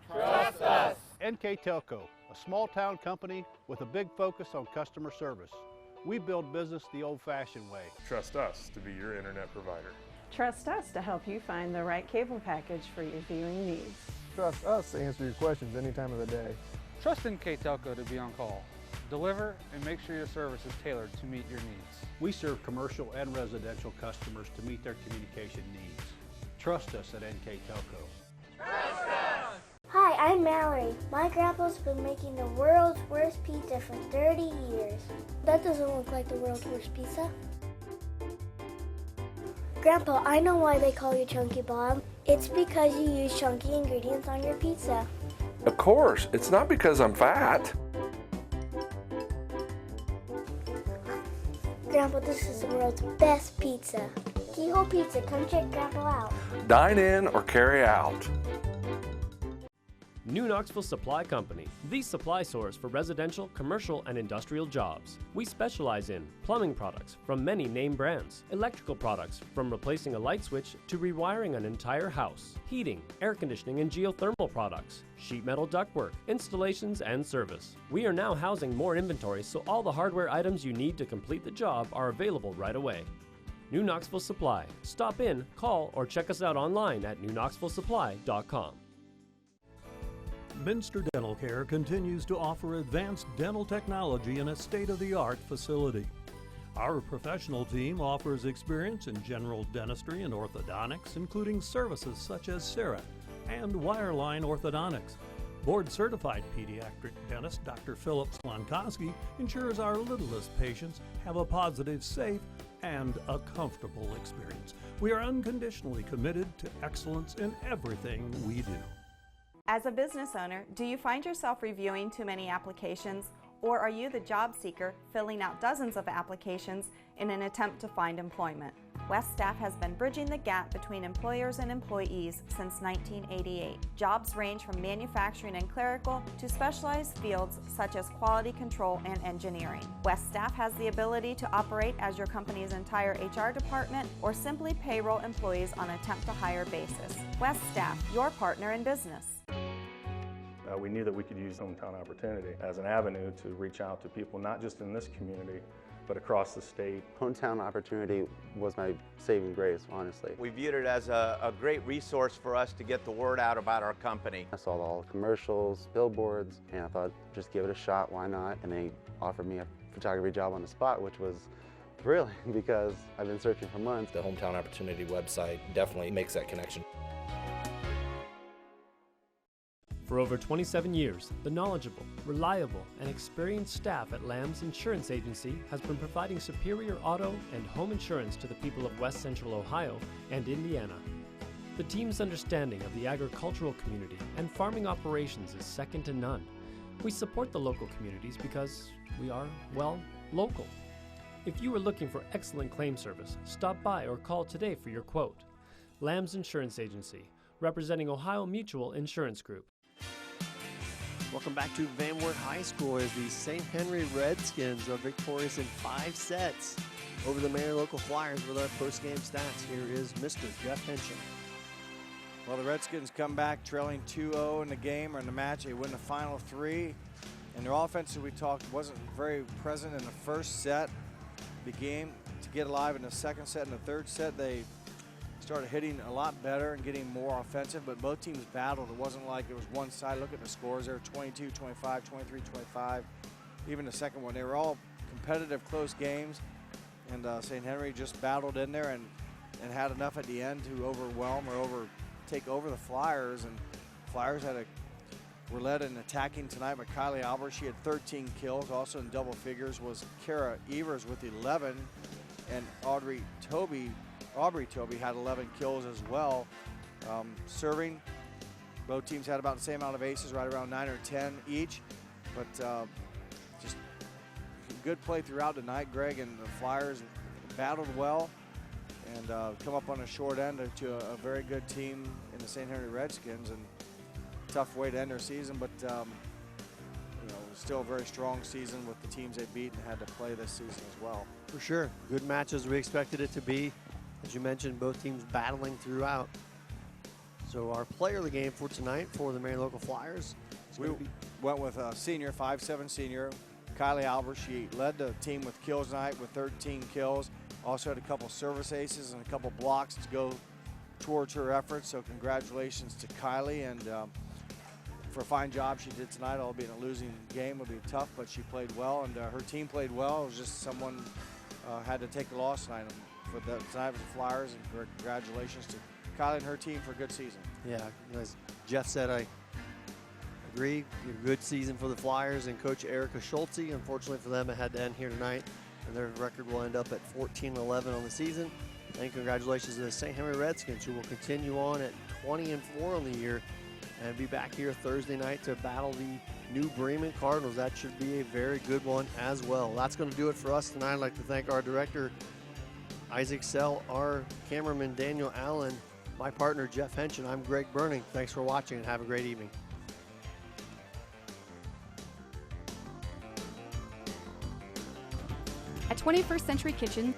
Trust us! NKTelco, a small-town company with a big focus on customer service. We build business the old-fashioned way. Trust us to be your internet provider. Trust us to help you find the right cable package for your viewing needs. Trust us to answer your questions any time of the day. Trust NKTelco to be on call. Deliver and make sure your service is tailored to meet your needs. We serve commercial and residential customers to meet their communication needs. Trust us at NKTelco. Trust us! Hi, I'm Mallory. My grandpa's been making the world's worst pizza for 30 years. That doesn't look like the world's worst pizza. Grandpa, I know why they call you Chunky Bob. It's because you use chunky ingredients on your pizza. Of course, it's not because I'm fat. Grandpa, this is the world's best pizza. Keyhole Pizza, come check Grandpa out. Dine in or carry out. New Knoxville Supply Company, the supply source for residential, commercial, and industrial jobs. We specialize in plumbing products from many name brands, electrical products from replacing a light switch to rewiring an entire house, heating, air conditioning, and geothermal products, sheet metal ductwork, installations, and service. We are now housing more inventory, so all the hardware items you need to complete the job are available right away. New Knoxville Supply. Stop in, call, or check us out online at newknoxvillesupply.com. Minster Dental Care continues to offer advanced dental technology in a state-of-the-art facility. Our professional team offers experience in general dentistry and orthodontics, including services such as CEREC and wireline orthodontics. Board-certified pediatric dentist Dr. Philip Slankowski ensures our littlest patients have a positive, safe, and a comfortable experience. We are unconditionally committed to excellence in everything we do. As a business owner, do you find yourself reviewing too many applications, or are you the job seeker filling out dozens of applications in an attempt to find employment? West Staff has been bridging the gap between employers and employees since 1988. Jobs range from manufacturing and clerical to specialized fields such as quality control and engineering. West Staff has the ability to operate as your company's entire HR department or simply payroll employees on an attempt to hire basis. West Staff, your partner in business. We knew that we could use Hometown Opportunity as an avenue to reach out to people, not just in this community, but across the state. Hometown Opportunity was my saving grace, honestly. We viewed it as a great resource for us to get the word out about our company. I saw all the commercials, billboards, and I thought, just give it a shot, why not? And they offered me a photography job on the spot, which was thrilling because I've been searching for months. The Hometown Opportunity website definitely makes that connection. For over 27 years, the knowledgeable, reliable, and experienced staff at Lamb's Insurance Agency has been providing superior auto and home insurance to the people of West Central Ohio and Indiana. The team's understanding of the agricultural community and farming operations is second to none. We support the local communities because we are, well, local. If you are looking for excellent claim service, stop by or call today for your quote. Lamb's Insurance Agency, representing Ohio Mutual Insurance Group. Welcome back to Van Wert High School as the St. Henry Redskins are victorious in 5 sets over the Marion local Flyers. With our post-game stats, here is Mr. Jeff Henson. Well, the Redskins come back trailing 2-0 in the game or in the match. They win the final 3. And their offense, as we talked, wasn't very present in the first set. Began to get alive in the second set and the third set. They started hitting a lot better and getting more offensive, but both teams battled. It wasn't like it was one side. Look at the scores there, 22-25, 23-25. Even the second one, they were all competitive, close games. And St. Henry just battled in there and had enough at the end to overwhelm or take over the Flyers. And Flyers were led in attacking tonight by Kylie Albert. She had 13 kills. Also in double figures was Kara Evers with 11, and Aubrey Toby had 11 kills as well. Serving, both teams had about the same amount of aces, right around 9 or 10 each. But just good play throughout the night, Greg, and the Flyers battled well and come up on a short end to a very good team in the St. Henry Redskins. And tough way to end their season, but still a very strong season with the teams they beat and had to play this season as well. For sure. Good match as we expected it to be. As you mentioned, both teams battling throughout. So our player of the game for tonight for the Marion local Flyers. We went with a senior, 5'7" senior, Kylie Albert. She led the team with kills tonight with 13 kills. Also had a couple service aces and a couple blocks to go towards her efforts. So congratulations to Kylie, and for a fine job she did tonight, albeit in a losing game. Would be tough, but she played well, and her team played well. It was just someone had to take the loss tonight. For tonight with the Flyers, and congratulations to Kylie and her team for a good season. Yeah, as Jeff said, I agree. A good season for the Flyers and Coach Erica Schulte. Unfortunately for them, it had to end here tonight, and their record will end up at 14-11 on the season. And congratulations to the St. Henry Redskins, who will continue on at 20-4 on the year and be back here Thursday night to battle the New Bremen Cardinals. That should be a very good one as well. That's going to do it for us tonight. I'd like to thank our director, Isaac Sell, our cameraman, Daniel Allen, my partner, Jeff Henson. I'm Greg Burning. Thanks for watching and have a great evening. At 21st Century Kitchen,